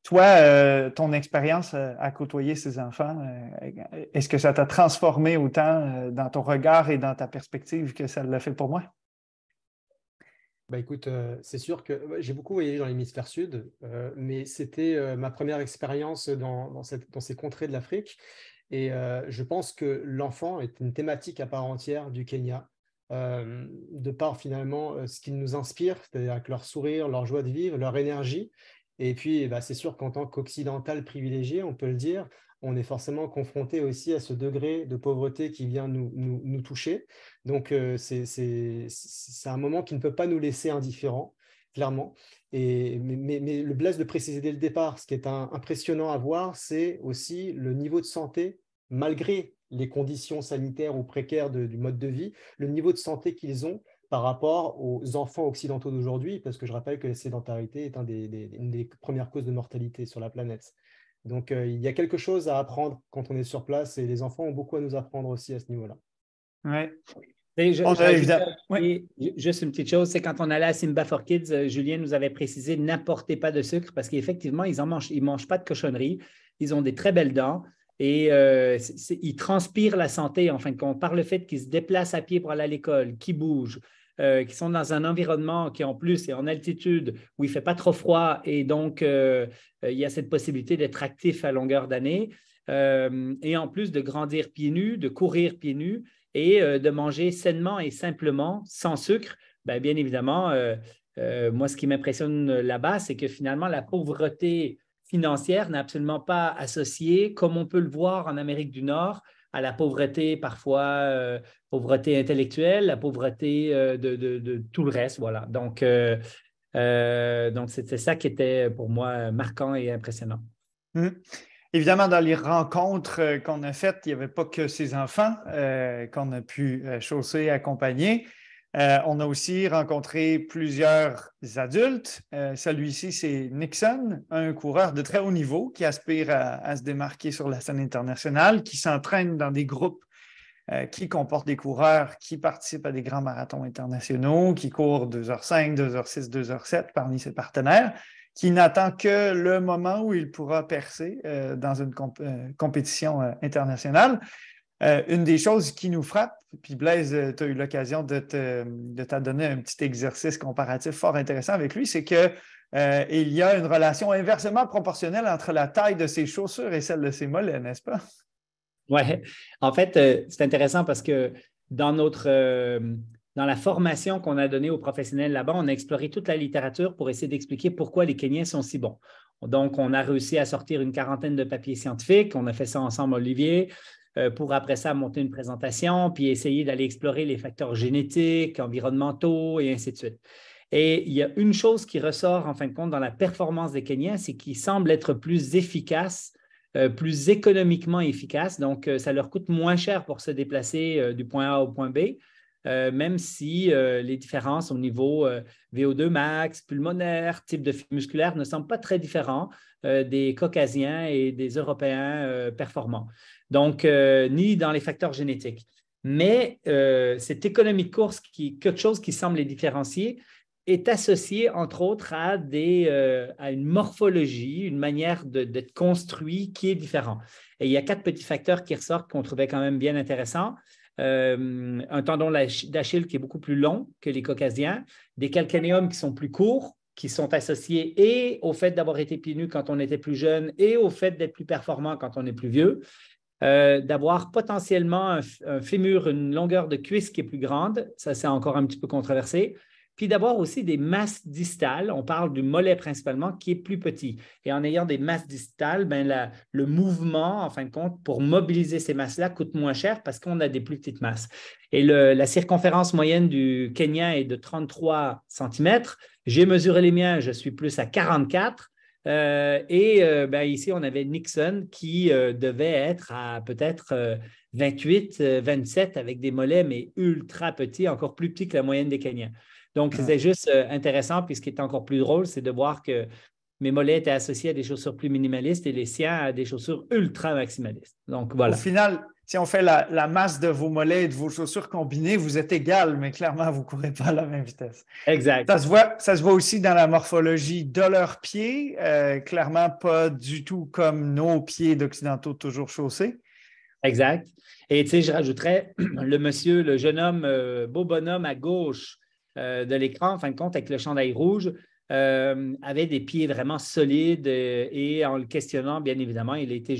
Toi, ton expérience à côtoyer ces enfants, est-ce que ça t'a transformé autant dans ton regard et dans ta perspective que ça l'a fait pour moi? Bah écoute, c'est sûr que j'ai beaucoup voyagé dans l'hémisphère sud, mais c'était ma première expérience dans ces contrées de l'Afrique. Et je pense que l'enfant est une thématique à part entière du Kenya, de par finalement ce qu'ils nous inspirent, c'est-à-dire avec leur sourire, leur joie de vivre, leur énergie. Et puis, bah, c'est sûr qu'en tant qu'occidental privilégié, on peut le dire, on est forcément confronté aussi à ce degré de pauvreté qui vient nous toucher. Donc, c'est un moment qui ne peut pas nous laisser indifférents, clairement. Mais le Blaise de préciser dès le départ, ce qui est impressionnant à voir, c'est aussi le niveau de santé, malgré les conditions sanitaires ou précaires du mode de vie, le niveau de santé qu'ils ont par rapport aux enfants occidentaux d'aujourd'hui, parce que je rappelle que la sédentarité est une des premières causes de mortalité sur la planète. Donc, il y a quelque chose à apprendre quand on est sur place et les enfants ont beaucoup à nous apprendre aussi à ce niveau-là. Oui. Juste une petite chose, c'est quand on allait à Simba for Kids, Julien nous avait précisé n'apportez pas de sucre parce qu'effectivement, ils ne mangent pas de cochonneries, ils ont des très belles dents et ils transpirent la santé en fin de compte par le fait qu'ils se déplacent à pied pour aller à l'école, qu'ils bougent, qui sont dans un environnement qui en plus est en altitude où il ne fait pas trop froid et donc il y a cette possibilité d'être actif à longueur d'année et en plus de grandir pieds nus, de courir pieds nus et de manger sainement et simplement, sans sucre. Bien évidemment, moi, ce qui m'impressionne là-bas, c'est que finalement, la pauvreté financière n'est absolument pas associée, comme on peut le voir en Amérique du Nord, à la pauvreté parfois, pauvreté intellectuelle, la pauvreté de tout le reste. Voilà. Donc c'était ça qui était pour moi marquant et impressionnant. Évidemment, dans les rencontres qu'on a faites, il n'y avait pas que ces enfants qu'on a pu chausser, accompagner. On a aussi rencontré plusieurs adultes. Celui-ci, c'est Nixon, un coureur de très haut niveau qui aspire à se démarquer sur la scène internationale, qui s'entraîne dans des groupes qui comportent des coureurs qui participent à des grands marathons internationaux, qui courent 2h05, 2h06, 2h07 parmi ses partenaires, qui n'attend que le moment où il pourra percer dans une compétition internationale. Une des choses qui nous frappe, puis Blaise, tu as eu l'occasion de t'adonner un petit exercice comparatif fort intéressant avec lui, c'est qu'il y a une relation inversement proportionnelle entre la taille de ses chaussures et celle de ses mollets, n'est-ce pas? Oui, en fait, c'est intéressant parce que dans la formation qu'on a donnée aux professionnels là-bas, on a exploré toute la littérature pour essayer d'expliquer pourquoi les Kenyans sont si bons. Donc, on a réussi à sortir une quarantaine de papiers scientifiques. On a fait ça ensemble, Olivier, pour après ça monter une présentation, puis essayer d'aller explorer les facteurs génétiques, environnementaux et ainsi de suite. Et il y a une chose qui ressort, en fin de compte, dans la performance des Kenyans, c'est qu'ils semblent être plus efficaces, plus économiquement efficaces. Donc, ça leur coûte moins cher pour se déplacer du point A au point B. Même si les différences au niveau VO2 max, pulmonaire, type de fibre musculaire ne semblent pas très différents des Caucasiens et des Européens performants. Donc, ni dans les facteurs génétiques. Mais cette économie de course, quelque chose qui semble les différencier, est associé, entre autres, à une morphologie, une manière d'être construit qui est différente. Et il y a 4 petits facteurs qui ressortent qu'on trouvait quand même bien intéressants. Un tendon d'Achille qui est beaucoup plus long que les Caucasiens, des calcanéums qui sont plus courts, qui sont associés et au fait d'avoir été pieds nus quand on était plus jeune et au fait d'être plus performant quand on est plus vieux. d'avoir potentiellement un fémur, une longueur de cuisse qui est plus grande. Ça, c'est encore un petit peu controversé. Puis d'avoir aussi des masses distales, on parle du mollet principalement, qui est plus petit. Et en ayant des masses distales, ben le mouvement, en fin de compte, pour mobiliser ces masses-là coûte moins cher parce qu'on a des plus petites masses. Et la circonférence moyenne du Kenya est de 33 cm. J'ai mesuré les miens, je suis plus à 44. Ici, on avait Nixon qui devait être à peut-être 28, 27 avec des mollets, mais ultra petits, encore plus petits que la moyenne des Kenyans. Donc, c'est juste intéressant. Puis ce qui est encore plus drôle, c'est de voir que mes mollets étaient associés à des chaussures plus minimalistes et les siens à des chaussures ultra maximalistes. Donc, voilà. Au final, si on fait la masse de vos mollets et de vos chaussures combinées, vous êtes égal, mais clairement, vous ne courez pas à la même vitesse. Exact. Ça se voit aussi dans la morphologie de leurs pieds. Clairement, pas du tout comme nos pieds d'occidentaux toujours chaussés. Exact. Et tu sais, je rajouterais le jeune homme, beau bonhomme à gauche de l'écran, en fin de compte, avec le chandail rouge, avait des pieds vraiment solides et en le questionnant, bien évidemment, il était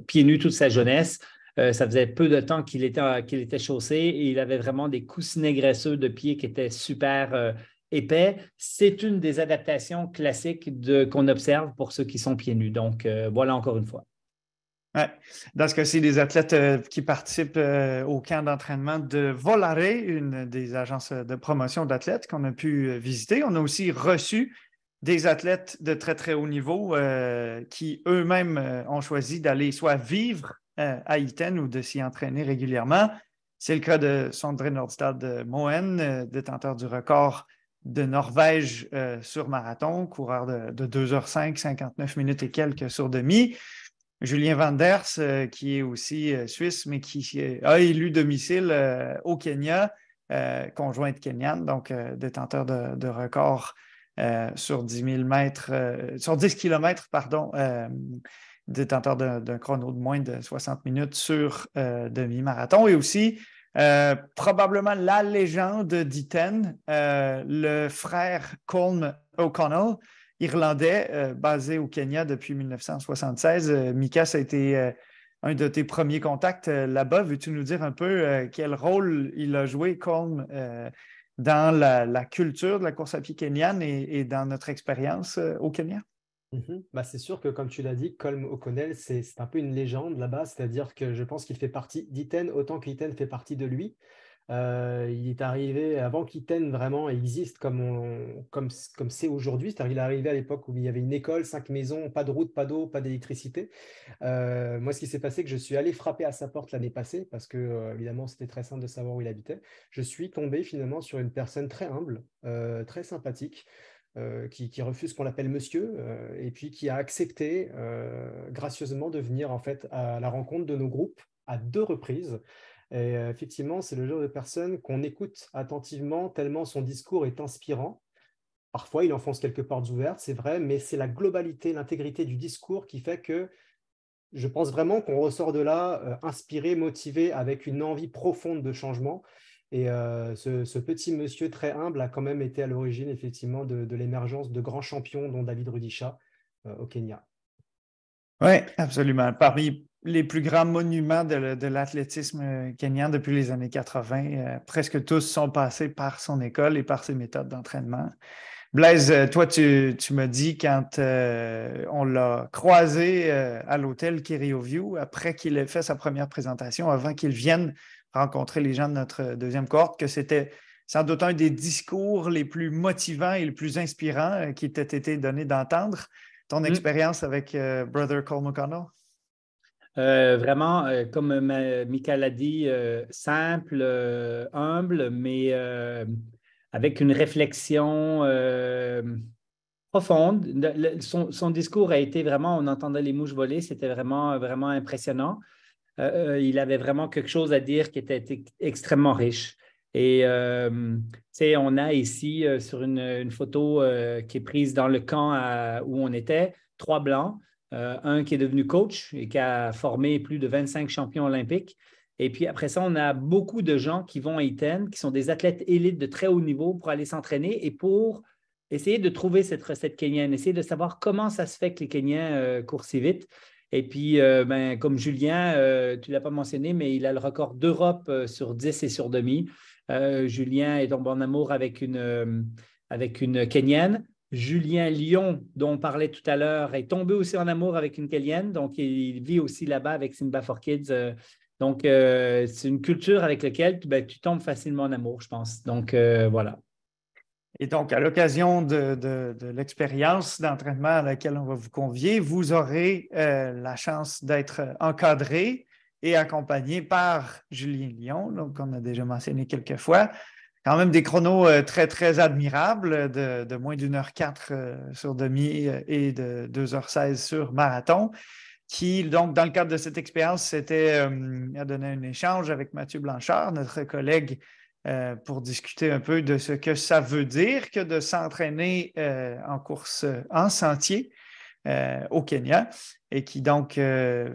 pieds nus toute sa jeunesse. Ça faisait peu de temps qu'il était chaussé et il avait vraiment des coussinets graisseux de pieds qui étaient super épais. C'est une des adaptations classiques qu'on observe pour ceux qui sont pieds nus. Donc, voilà encore une fois. Ouais. Dans ce cas-ci, les athlètes qui participent au camp d'entraînement de Volare, une des agences de promotion d'athlètes qu'on a pu visiter. On a aussi reçu des athlètes de très, très haut niveau qui eux-mêmes ont choisi d'aller soit vivre à Iten ou de s'y entraîner régulièrement. C'est le cas de Sondre Nordstad Moen, détenteur du record de Norvège sur marathon, coureur de 2h05, 59 minutes et quelques sur demi. Julien Vanders, qui est aussi suisse, mais qui a élu domicile au Kenya, conjointe kenyane, donc détenteur de record sur 10 000 mètres, sur 10 km, pardon, détenteur d'un chrono de moins de 60 minutes sur demi-marathon. Et aussi, probablement la légende d'Iten, le frère Colm O'Connell, Irlandais, basé au Kenya depuis 1976. Mika, ça a été un de tes premiers contacts là-bas. Veux-tu nous dire un peu quel rôle il a joué, Colm, dans la culture de la course à pied kenyane et dans notre expérience au Kenya? C'est sûr que, comme tu l'as dit, Colm O'Connell, c'est un peu une légende là-bas, c'est-à-dire que je pense qu'il fait partie d'Iten autant qu'Iten fait partie de lui. Il est arrivé avant qu'Iten vraiment existe comme c'est aujourd'hui. C'est-à-dire qu'il est arrivé à l'époque où il y avait une école, 5 maisons, pas de route, pas d'eau, pas d'électricité. Moi, ce qui s'est passé, c'est que je suis allé frapper à sa porte l'année passée parce que, évidemment, c'était très simple de savoir où il habitait. Je suis tombé finalement sur une personne très humble, très sympathique, qui refuse qu'on l'appelle monsieur et puis qui a accepté gracieusement de venir en fait à la rencontre de nos groupes à 2 reprises. Et effectivement, c'est le genre de personne qu'on écoute attentivement tellement son discours est inspirant. Parfois, il enfonce quelques portes ouvertes, c'est vrai, mais c'est la globalité, l'intégrité du discours qui fait que je pense vraiment qu'on ressort de là inspiré, motivé, avec une envie profonde de changement. Et ce petit monsieur très humble a quand même été à l'origine, effectivement, de l'émergence de grands champions, dont David Rudisha au Kenya. Oui, absolument. Parmi les plus grands monuments de l'athlétisme kenyan depuis les années 80, presque tous sont passés par son école et par ses méthodes d'entraînement. Blaise, toi, tu m'as dit quand on l'a croisé à l'hôtel Kerio View, après qu'il ait fait sa première présentation, avant qu'il vienne rencontrer les gens de notre deuxième cohorte, que c'était sans doute un des discours les plus motivants et les plus inspirants qui t'ait été donné d'entendre. Ton expérience avec Brother Colm O'Connell? Vraiment, comme Mika l'a dit, simple, humble, mais avec une réflexion profonde. Son discours a été vraiment, on entendait les mouches voler, c'était vraiment, vraiment impressionnant. Il avait vraiment quelque chose à dire qui était extrêmement riche. Et on a ici sur une photo qui est prise dans le camp où on était, 3 blancs. Un qui est devenu coach et qui a formé plus de 25 champions olympiques. Et puis après ça, on a beaucoup de gens qui vont à Iten, qui sont des athlètes élites de très haut niveau pour aller s'entraîner et pour essayer de trouver cette recette kenyane, essayer de savoir comment ça se fait que les Kenyans courent si vite. Et puis, comme Julien, tu ne l'as pas mentionné, mais il a le record d'Europe sur 10 et sur demi. Julien est tombé en amour avec une Kenyane. Julien Lyon, dont on parlait tout à l'heure, est tombé aussi en amour avec une Kenyane. Donc, il vit aussi là-bas avec Simba for Kids. Donc, c'est une culture avec laquelle tu tombes facilement en amour, je pense. Donc, voilà. Et donc, à l'occasion de l'expérience d'entraînement à laquelle on va vous convier, vous aurez la chance d'être encadré et accompagné par Julien Lyon, donc on a déjà mentionné quelques fois. Quand même des chronos très, très admirables de moins d'1h04 sur demi et de 2h16 sur marathon, qui, donc, dans le cadre de cette expérience, a donné un échange avec Mathieu Blanchard, notre collègue, pour discuter un peu de ce que ça veut dire que de s'entraîner en course en sentier au Kenya, et qui, donc,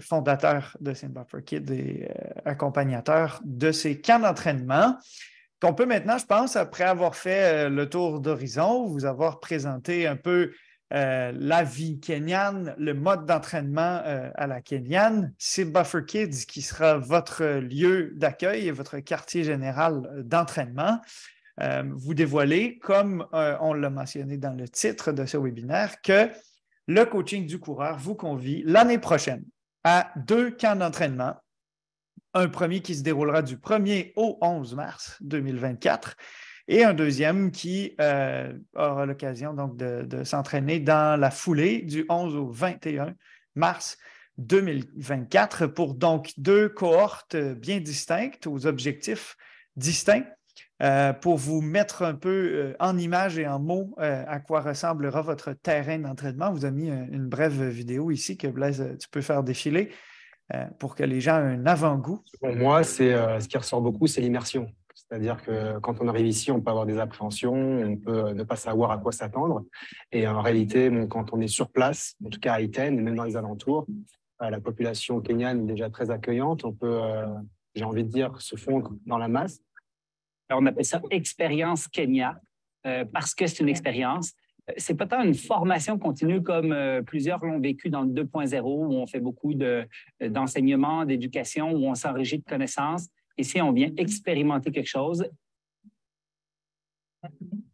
fondateur de Simba for Kids et accompagnateur de ces camps d'entraînement, qu'on peut maintenant, je pense, après avoir fait le tour d'horizon, vous avoir présenté un peu la vie kenyane, le mode d'entraînement à la kenyane, Simba for Kids, qui sera votre lieu d'accueil et votre quartier général d'entraînement. Vous dévoiler, comme on l'a mentionné dans le titre de ce webinaire, que le coaching du coureur vous convie l'année prochaine à 2 camps d'entraînement. Un premier qui se déroulera du 1er au 11 mars 2024 et un deuxième qui aura l'occasion donc de s'entraîner dans la foulée du 11 au 21 mars 2024 pour donc 2 cohortes bien distinctes, aux objectifs distincts. Pour vous mettre un peu en image et en mots à quoi ressemblera votre terrain d'entraînement. On vous a mis une brève vidéo ici que Blaise, tu peux faire défiler pour que les gens aient un avant-goût. Pour moi, ce qui ressort beaucoup, c'est l'immersion. C'est-à-dire que quand on arrive ici, on peut avoir des appréhensions, on peut ne pas savoir à quoi s'attendre. Et en réalité, quand on est sur place, en tout cas à Iten et même dans les alentours, la population kenyane est déjà très accueillante. On peut, j'ai envie de dire, se fondre dans la masse. Alors, on appelle ça expérience Kenya parce que c'est une expérience. C'est pas tant une formation continue comme plusieurs l'ont vécu dans le 2.0 où on fait beaucoup d'enseignement, d'éducation, où on s'enrichit de connaissances. Ici, on vient expérimenter quelque chose.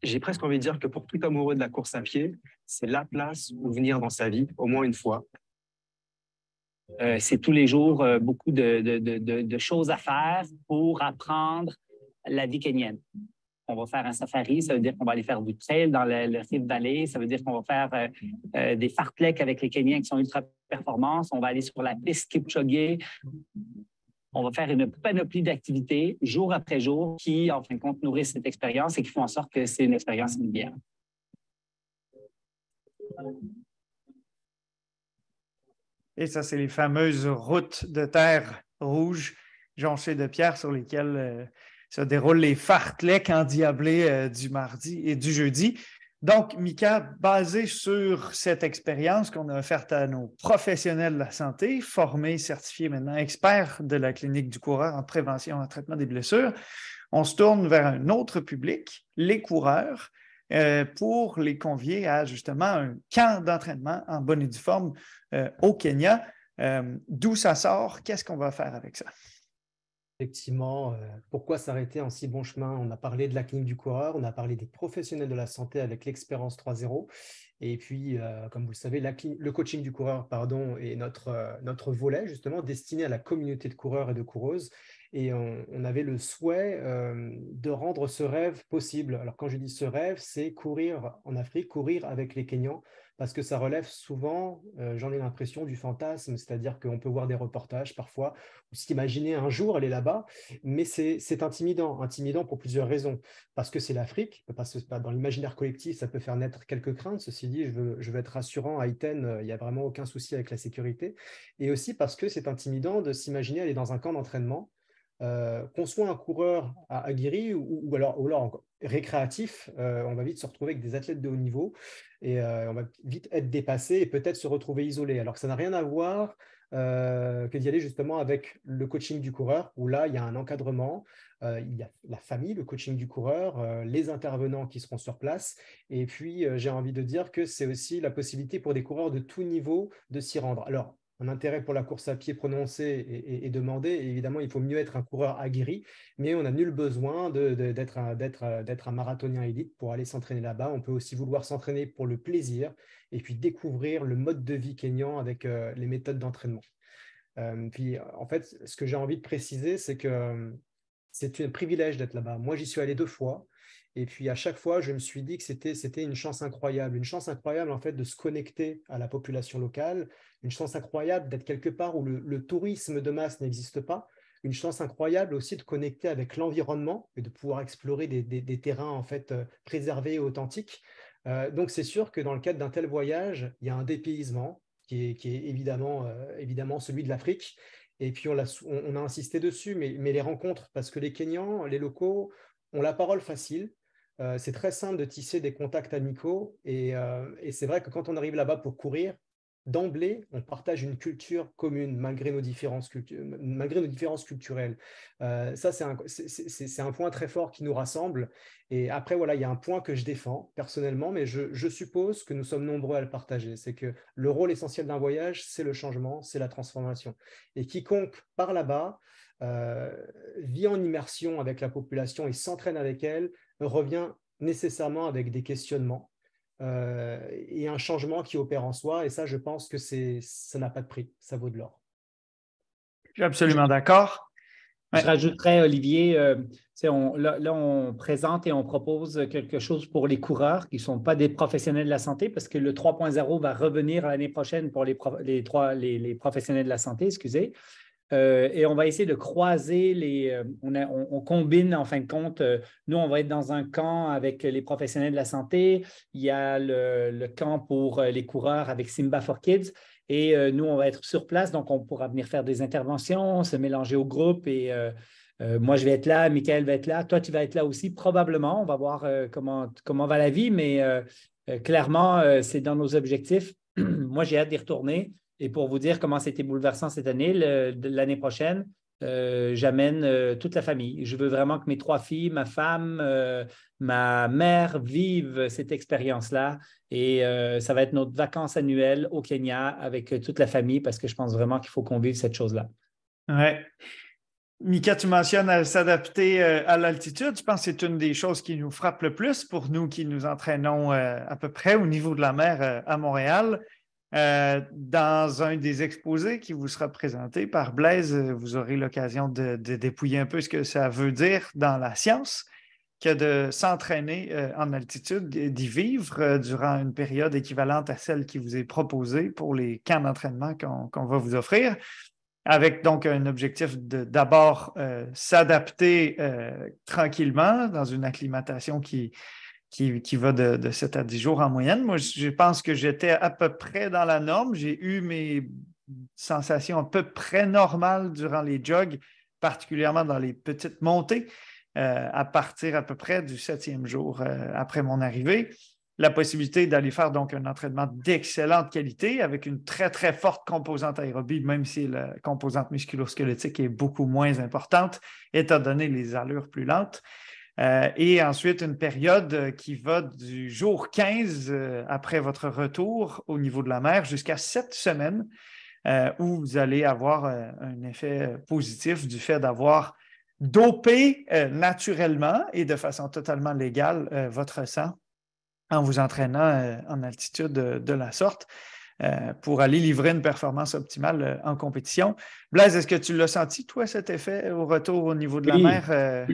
J'ai presque envie de dire que pour tout amoureux de la course à pied, c'est la place où venir dans sa vie, au moins une fois. C'est tous les jours beaucoup de choses à faire pour apprendre la vie kenyenne. On va faire un safari, ça veut dire qu'on va aller faire du trail dans le Rift Valley, ça veut dire qu'on va faire des fartleks avec les Kenyans qui sont ultra performants, on va aller sur la piste Kipchoge, on va faire une panoplie d'activités jour après jour qui, en fin de compte, nourrissent cette expérience et qui font en sorte que c'est une expérience inoubliable. Et ça, c'est les fameuses routes de terre rouge jonchées de pierres sur lesquelles se déroulent les fartleks endiablés du mardi et du jeudi. Donc, Mika, basé sur cette expérience qu'on a offerte à nos professionnels de la santé, formés, certifiés maintenant, experts de la clinique du coureur en prévention et en traitement des blessures, on se tourne vers un autre public, les coureurs, pour les convier à justement un camp d'entraînement en bonne et due forme au Kenya. D'où ça sort? Qu'est-ce qu'on va faire avec ça? Effectivement, pourquoi s'arrêter en si bon chemin? On a parlé de la clinique du coureur, on a parlé des professionnels de la santé avec l'expérience 3.0. Et puis, comme vous le savez, le coaching du coureur est notre volet justement destiné à la communauté de coureurs et de coureuses. Et on avait le souhait de rendre ce rêve possible. Alors quand je dis ce rêve, c'est courir en Afrique, courir avec les Kenyans, parce que ça relève souvent, j'en ai l'impression, du fantasme, c'est-à-dire qu'on peut voir des reportages parfois, ou s'imaginer un jour aller là-bas, mais c'est intimidant pour plusieurs raisons. Parce que c'est l'Afrique, parce que dans l'imaginaire collectif, ça peut faire naître quelques craintes. Ceci dit, je veux être rassurant, à Iten, il n'y a vraiment aucun souci avec la sécurité. Et aussi parce que c'est intimidant de s'imaginer aller dans un camp d'entraînement, qu'on soit un coureur aguerri ou alors récréatif, on va vite se retrouver avec des athlètes de haut niveau et on va vite être dépassé et peut-être se retrouver isolé. Alors que ça n'a rien à voir que d'y aller justement avec le coaching du coureur, où là, il y a un encadrement, il y a la famille, le coaching du coureur, les intervenants qui seront sur place. Et puis, j'ai envie de dire que c'est aussi la possibilité pour des coureurs de tout niveau de s'y rendre. Alors, un intérêt pour la course à pied prononcé et demandé. Et évidemment, il faut mieux être un coureur aguerri, mais on n'a nul besoin d'être un marathonien élite pour aller s'entraîner là-bas. On peut aussi vouloir s'entraîner pour le plaisir et puis découvrir le mode de vie kényan avec les méthodes d'entraînement. Puis, en fait, ce que j'ai envie de préciser, c'est que c'est un privilège d'être là-bas. Moi, j'y suis allé 2 fois. Et puis, à chaque fois, je me suis dit que c'était une chance incroyable. Une chance incroyable, en fait, de se connecter à la population locale. Une chance incroyable d'être quelque part où le tourisme de masse n'existe pas. Une chance incroyable aussi de connecter avec l'environnement et de pouvoir explorer des terrains, en fait, préservés et authentiques. Donc, c'est sûr que dans le cadre d'un tel voyage, il y a un dépaysement qui est évidemment celui de l'Afrique. Et puis, on a insisté dessus, mais les rencontres, parce que les Kenyans, les locaux, ont la parole facile. C'est très simple de tisser des contacts amicaux. Et c'est vrai que quand on arrive là-bas pour courir, d'emblée, on partage une culture commune malgré nos différences culturelles. Ça, c'est un point très fort qui nous rassemble. Et après, voilà, il y a un point que je défends personnellement, mais je suppose que nous sommes nombreux à le partager. C'est que le rôle essentiel d'un voyage, c'est le changement, c'est la transformation. Et quiconque part là-bas, vit en immersion avec la population et s'entraîne avec elle, revient nécessairement avec des questionnements et un changement qui opère en soi. Et ça, je pense que ça n'a pas de prix, ça vaut de l'or. Je suis absolument d'accord. Ouais. Je rajouterais, Olivier, là, on présente et on propose quelque chose pour les coureurs qui ne sont pas des professionnels de la santé, parce que le 3.0 va revenir l'année prochaine pour les professionnels de la santé, excusez. Et on va essayer de croiser on combine en fin de compte. Nous, on va être dans un camp avec les professionnels de la santé. Il y a le camp pour les coureurs avec Simba for Kids. Et nous, on va être sur place, donc on pourra venir faire des interventions, se mélanger au groupe. Et moi, je vais être là, Michael va être là, toi, tu vas être là aussi, probablement. On va voir comment va la vie, mais clairement, c'est dans nos objectifs. Moi, j'ai hâte d'y retourner. Et pour vous dire comment c'était bouleversant cette année, l'année prochaine, j'amène toute la famille. Je veux vraiment que mes 3 filles, ma femme, ma mère vivent cette expérience-là. Et ça va être notre vacances annuelles au Kenya avec toute la famille, parce que je pense vraiment qu'il faut qu'on vive cette chose-là. Oui. Mika, tu mentionnes s'adapter à l'altitude. Je pense que c'est une des choses qui nous frappe le plus pour nous qui nous entraînons à peu près au niveau de la mer à Montréal. Dans un des exposés qui vous sera présenté par Blaise, vous aurez l'occasion de dépouiller un peu ce que ça veut dire dans la science que de s'entraîner en altitude, d'y vivre durant une période équivalente à celle qui vous est proposée pour les camps d'entraînement qu'on va vous offrir, avec donc un objectif de d'abord s'adapter tranquillement dans une acclimatation qui va de 7 à 10 jours en moyenne. Moi, je pense que j'étais à peu près dans la norme. J'ai eu mes sensations à peu près normales durant les jogs, particulièrement dans les petites montées, à partir à peu près du 7e jour après mon arrivée. La possibilité d'aller faire donc un entraînement d'excellente qualité avec une très, très forte composante aérobie, même si la composante musculo-squelettique est beaucoup moins importante, étant donné les allures plus lentes. Et ensuite, une période qui va du jour 15 après votre retour au niveau de la mer jusqu'à 7 semaines où vous allez avoir un effet positif du fait d'avoir dopé naturellement et de façon totalement légale votre sang en vous entraînant en altitude de la sorte pour aller livrer une performance optimale en compétition. Blaise, est-ce que tu l'as senti, toi, cet effet au retour au niveau de la mer?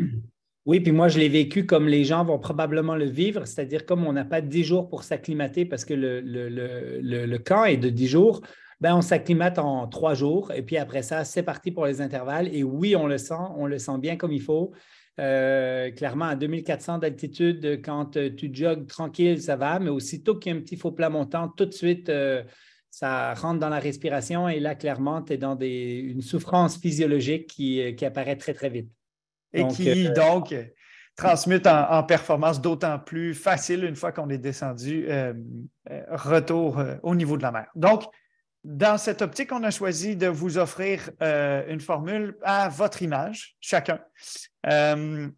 Oui, puis moi, je l'ai vécu comme les gens vont probablement le vivre, c'est-à-dire comme on n'a pas 10 jours pour s'acclimater parce que le camp est de 10 jours, ben on s'acclimate en 3 jours et puis après ça, c'est parti pour les intervalles. Et oui, on le sent bien comme il faut. Clairement, à 2400 d'altitude, quand tu jogues tranquille, ça va, mais aussitôt qu'il y a un petit faux plat montant, tout de suite, ça rentre dans la respiration et là, clairement, tu es dans une souffrance physiologique qui apparaît très, très vite. Et qui, donc, transmute en performance d'autant plus facile une fois qu'on est descendu retour au niveau de la mer. Donc, dans cette optique, on a choisi de vous offrir une formule à votre image, chacun.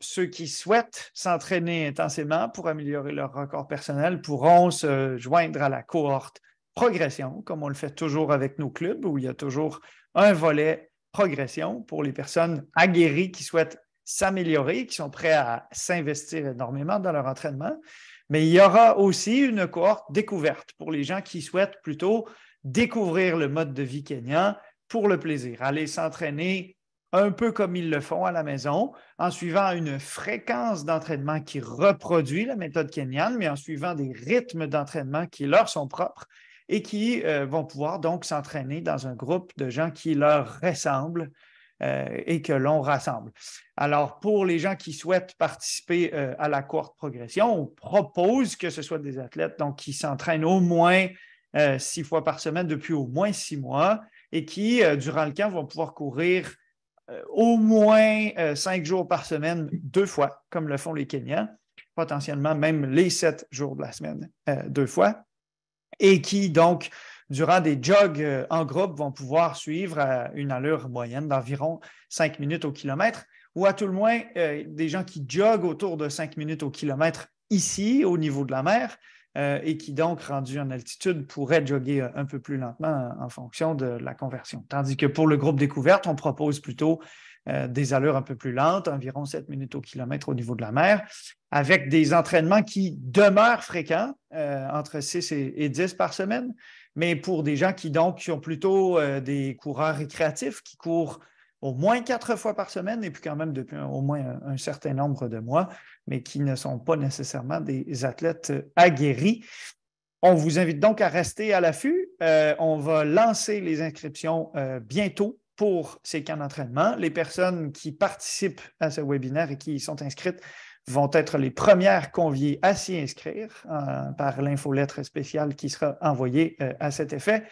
Ceux qui souhaitent s'entraîner intensément pour améliorer leur record personnel pourront se joindre à la cohorte progression, comme on le fait toujours avec nos clubs, où il y a toujours un volet progression pour les personnes aguerries qui souhaitent s'améliorer, qui sont prêts à s'investir énormément dans leur entraînement. Mais il y aura aussi une cohorte découverte pour les gens qui souhaitent plutôt découvrir le mode de vie kényan pour le plaisir, aller s'entraîner un peu comme ils le font à la maison, en suivant une fréquence d'entraînement qui reproduit la méthode kenyane, mais en suivant des rythmes d'entraînement qui leur sont propres et qui vont pouvoir donc s'entraîner dans un groupe de gens qui leur ressemblent et que l'on rassemble. Alors, pour les gens qui souhaitent participer à la cohorte progression, on propose que ce soit des athlètes donc, qui s'entraînent au moins 6 fois par semaine depuis au moins 6 mois et qui, durant le camp, vont pouvoir courir au moins 5 jours par semaine, 2 fois, comme le font les Kenyans, potentiellement même les 7 jours de la semaine, 2 fois, et qui, donc, durant des jogs en groupe, vont pouvoir suivre à une allure moyenne d'environ 5 minutes au kilomètre, ou à tout le moins, des gens qui joguent autour de 5 minutes au kilomètre ici, au niveau de la mer, et qui, donc, rendus en altitude, pourraient jogger un peu plus lentement en fonction de la conversion. Tandis que pour le groupe découverte, on propose plutôt des allures un peu plus lentes, environ 7 minutes au kilomètre au niveau de la mer, avec des entraînements qui demeurent fréquents, entre 6 et 10 par semaine, mais pour des gens qui, donc, qui ont plutôt des coureurs récréatifs, qui courent au moins 4 fois par semaine, et puis quand même depuis au moins un certain nombre de mois, mais qui ne sont pas nécessairement des athlètes aguerris. On vous invite donc à rester à l'affût. On va lancer les inscriptions bientôt pour ces camps d'entraînement. Les personnes qui participent à ce webinaire et qui y sont inscrites vont être les premières conviées à s'y inscrire par l'infolettre spéciale qui sera envoyée à cet effet.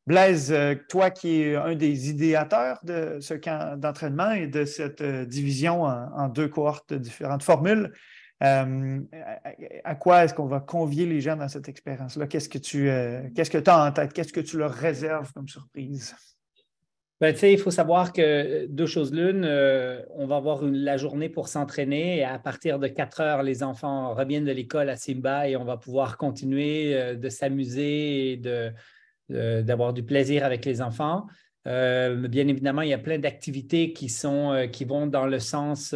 Blaise, toi qui es un des idéateurs de ce camp d'entraînement et de cette division en 2 cohortes de différentes formules, à quoi est-ce qu'on va convier les gens dans cette expérience-là? Qu'est-ce que tu as en tête? Qu'est-ce que tu leur réserves comme surprise? Ben, tu sais, il faut savoir que 2 choses l'une, on va avoir la journée pour s'entraîner et à partir de 4 heures, les enfants reviennent de l'école à Simba et on va pouvoir continuer de s'amuser et d'avoir du plaisir avec les enfants. Bien évidemment, il y a plein d'activités qui vont dans le sens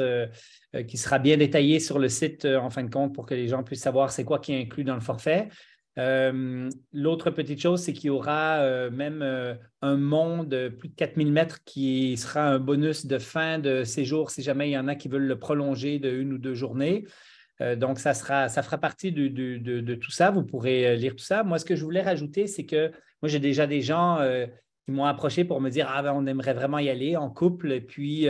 qui sera bien détaillé sur le site en fin de compte pour que les gens puissent savoir c'est quoi qui est inclus dans le forfait. L'autre petite chose, c'est qu'il y aura même un mont de plus de 4000 mètres qui sera un bonus de fin de séjour si jamais il y en a qui veulent le prolonger de 1 ou 2 journées. Donc, ça fera partie de tout ça. Vous pourrez lire tout ça. Moi, ce que je voulais rajouter, c'est que moi, j'ai déjà des gens qui m'ont approché pour me dire « Ah, ben, on aimerait vraiment y aller en couple. » Et puis,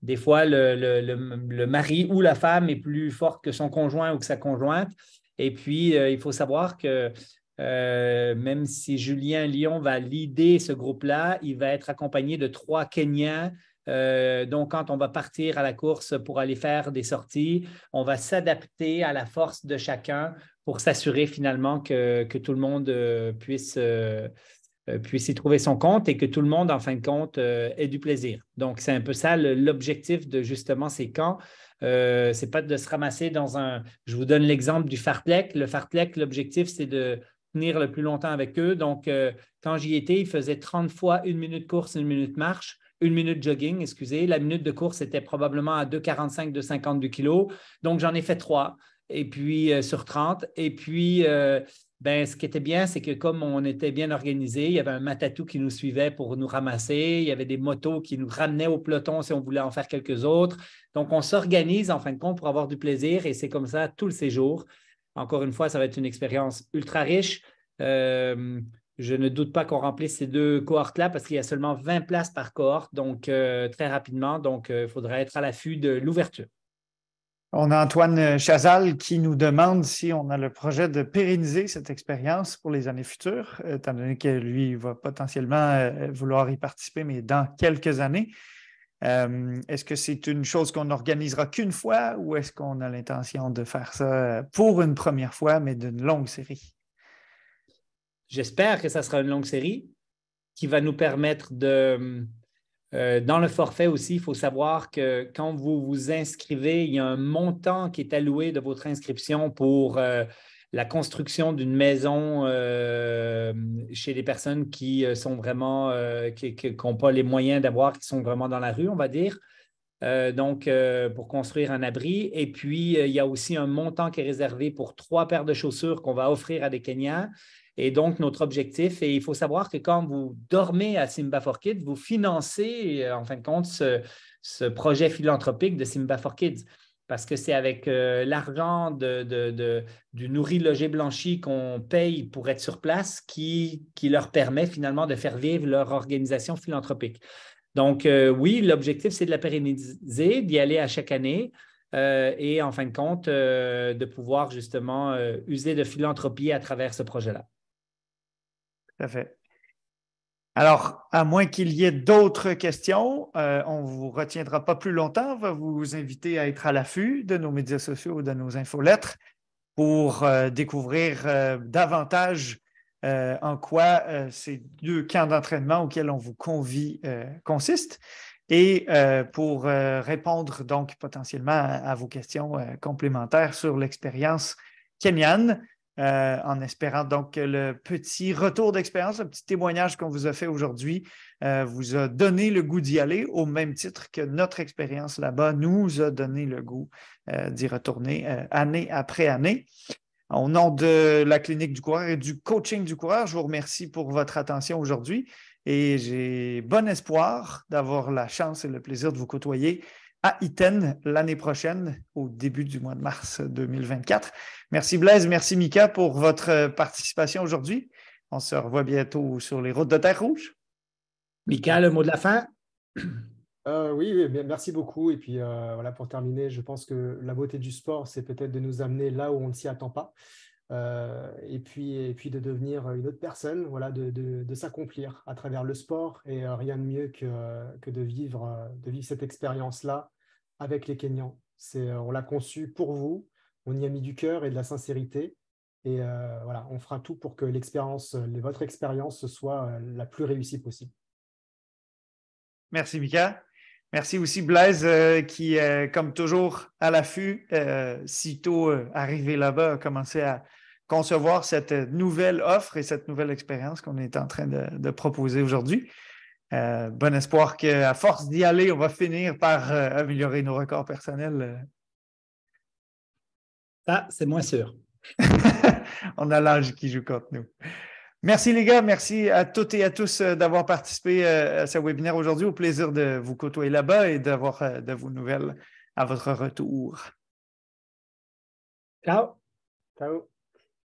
des fois, le mari ou la femme est plus forte que son conjoint ou que sa conjointe. Et puis, il faut savoir que même si Julien Lyon va leader ce groupe-là, il va être accompagné de 3 Kenyans. Donc, quand on va partir à la course pour aller faire des sorties, on va s'adapter à la force de chacun pour s'assurer finalement que tout le monde puisse y trouver son compte et que tout le monde, en fin de compte, ait du plaisir. Donc, c'est un peu ça l'objectif de justement ces camps. Ce n'est pas de se ramasser dans un… Je vous donne l'exemple du fartlek. Le fartlek, l'objectif, c'est de tenir le plus longtemps avec eux. Donc, quand j'y étais, ils faisaient 30 fois 1 minute course, 1 minute marche, 1 minute jogging, excusez. La minute de course était probablement à 2,45, 2,50 du kilo. Donc, j'en ai fait 3 et puis, sur 30. Et puis, ce qui était bien, c'est que comme on était bien organisé, il y avait un matatou qui nous suivait pour nous ramasser. Il y avait des motos qui nous ramenaient au peloton si on voulait en faire quelques autres. Donc, on s'organise en fin de compte pour avoir du plaisir et c'est comme ça tout le séjour. Encore une fois, ça va être une expérience ultra riche. Je ne doute pas qu'on remplisse ces 2 cohortes-là parce qu'il y a seulement 20 places par cohorte, donc très rapidement. Donc, il faudra être à l'affût de l'ouverture. On a Antoine Chazal qui nous demande si on a le projet de pérenniser cette expérience pour les années futures, étant donné que lui va potentiellement vouloir y participer, mais dans quelques années. Est-ce que c'est une chose qu'on n'organisera qu'une fois ou est-ce qu'on a l'intention de faire ça pour une première fois, mais d'une longue série? J'espère que ça sera une longue série qui va nous permettre de… dans le forfait aussi, il faut savoir que quand vous vous inscrivez, il y a un montant qui est alloué de votre inscription pour la construction d'une maison chez les personnes qui sont vraiment, qui n'ont pas les moyens d'avoir, qui sont vraiment dans la rue, on va dire. Donc, pour construire un abri. Et puis, il y a aussi un montant qui est réservé pour 3 paires de chaussures qu'on va offrir à des Kenyans. Et donc, notre objectif, et il faut savoir que quand vous dormez à Simba for Kids, vous financez, en fin de compte, ce projet philanthropique de Simba for Kids. Parce que c'est avec l'argent du nourri, logé, blanchi qu'on paye pour être sur place qui leur permet finalement de faire vivre leur organisation philanthropique. Donc, oui, l'objectif, c'est de la pérenniser, d'y aller à chaque année et en fin de compte, de pouvoir justement user de philanthropie à travers ce projet-là. Tout à fait. Alors, à moins qu'il y ait d'autres questions, on ne vous retiendra pas plus longtemps. On va vous inviter à être à l'affût de nos médias sociaux, de nos infolettres pour découvrir davantage en quoi ces 2 camps d'entraînement auxquels on vous convie consistent et pour répondre donc potentiellement à vos questions complémentaires sur l'expérience kenyane. En espérant donc que le petit retour d'expérience, le petit témoignage qu'on vous a fait aujourd'hui vous a donné le goût d'y aller au même titre que notre expérience là-bas nous a donné le goût d'y retourner année après année. Au nom de la Clinique du coureur et du coaching du coureur, je vous remercie pour votre attention aujourd'hui et j'ai bon espoir d'avoir la chance et le plaisir de vous côtoyer à Iten l'année prochaine, au début du mois de mars 2024. Merci Blaise, merci Mika pour votre participation aujourd'hui. On se revoit bientôt sur les routes de Terre Rouge. Mika, le mot de la fin? Oui, merci beaucoup. Et puis voilà, pour terminer, je pense que la beauté du sport, c'est peut-être de nous amener là où on ne s'y attend pas. Et puis de devenir une autre personne, voilà, de s'accomplir à travers le sport. Et rien de mieux que de vivre cette expérience-là avec les Kenyans. On l'a conçu pour vous, on y a mis du cœur et de la sincérité. Et voilà, on fera tout pour que votre expérience soit la plus réussie possible. Merci Mika. Merci aussi Blaise qui, comme toujours, à l'affût, sitôt arrivé là-bas, a commencé à concevoir cette nouvelle offre et cette nouvelle expérience qu'on est en train de proposer aujourd'hui. Bon espoir qu'à force d'y aller, on va finir par améliorer nos records personnels. Ça, c'est moins sûr. On a l'âge qui joue contre nous. Merci les gars, merci à toutes et à tous d'avoir participé à ce webinaire aujourd'hui. Au plaisir de vous côtoyer là-bas et d'avoir de vos nouvelles à votre retour. Ciao. Ciao.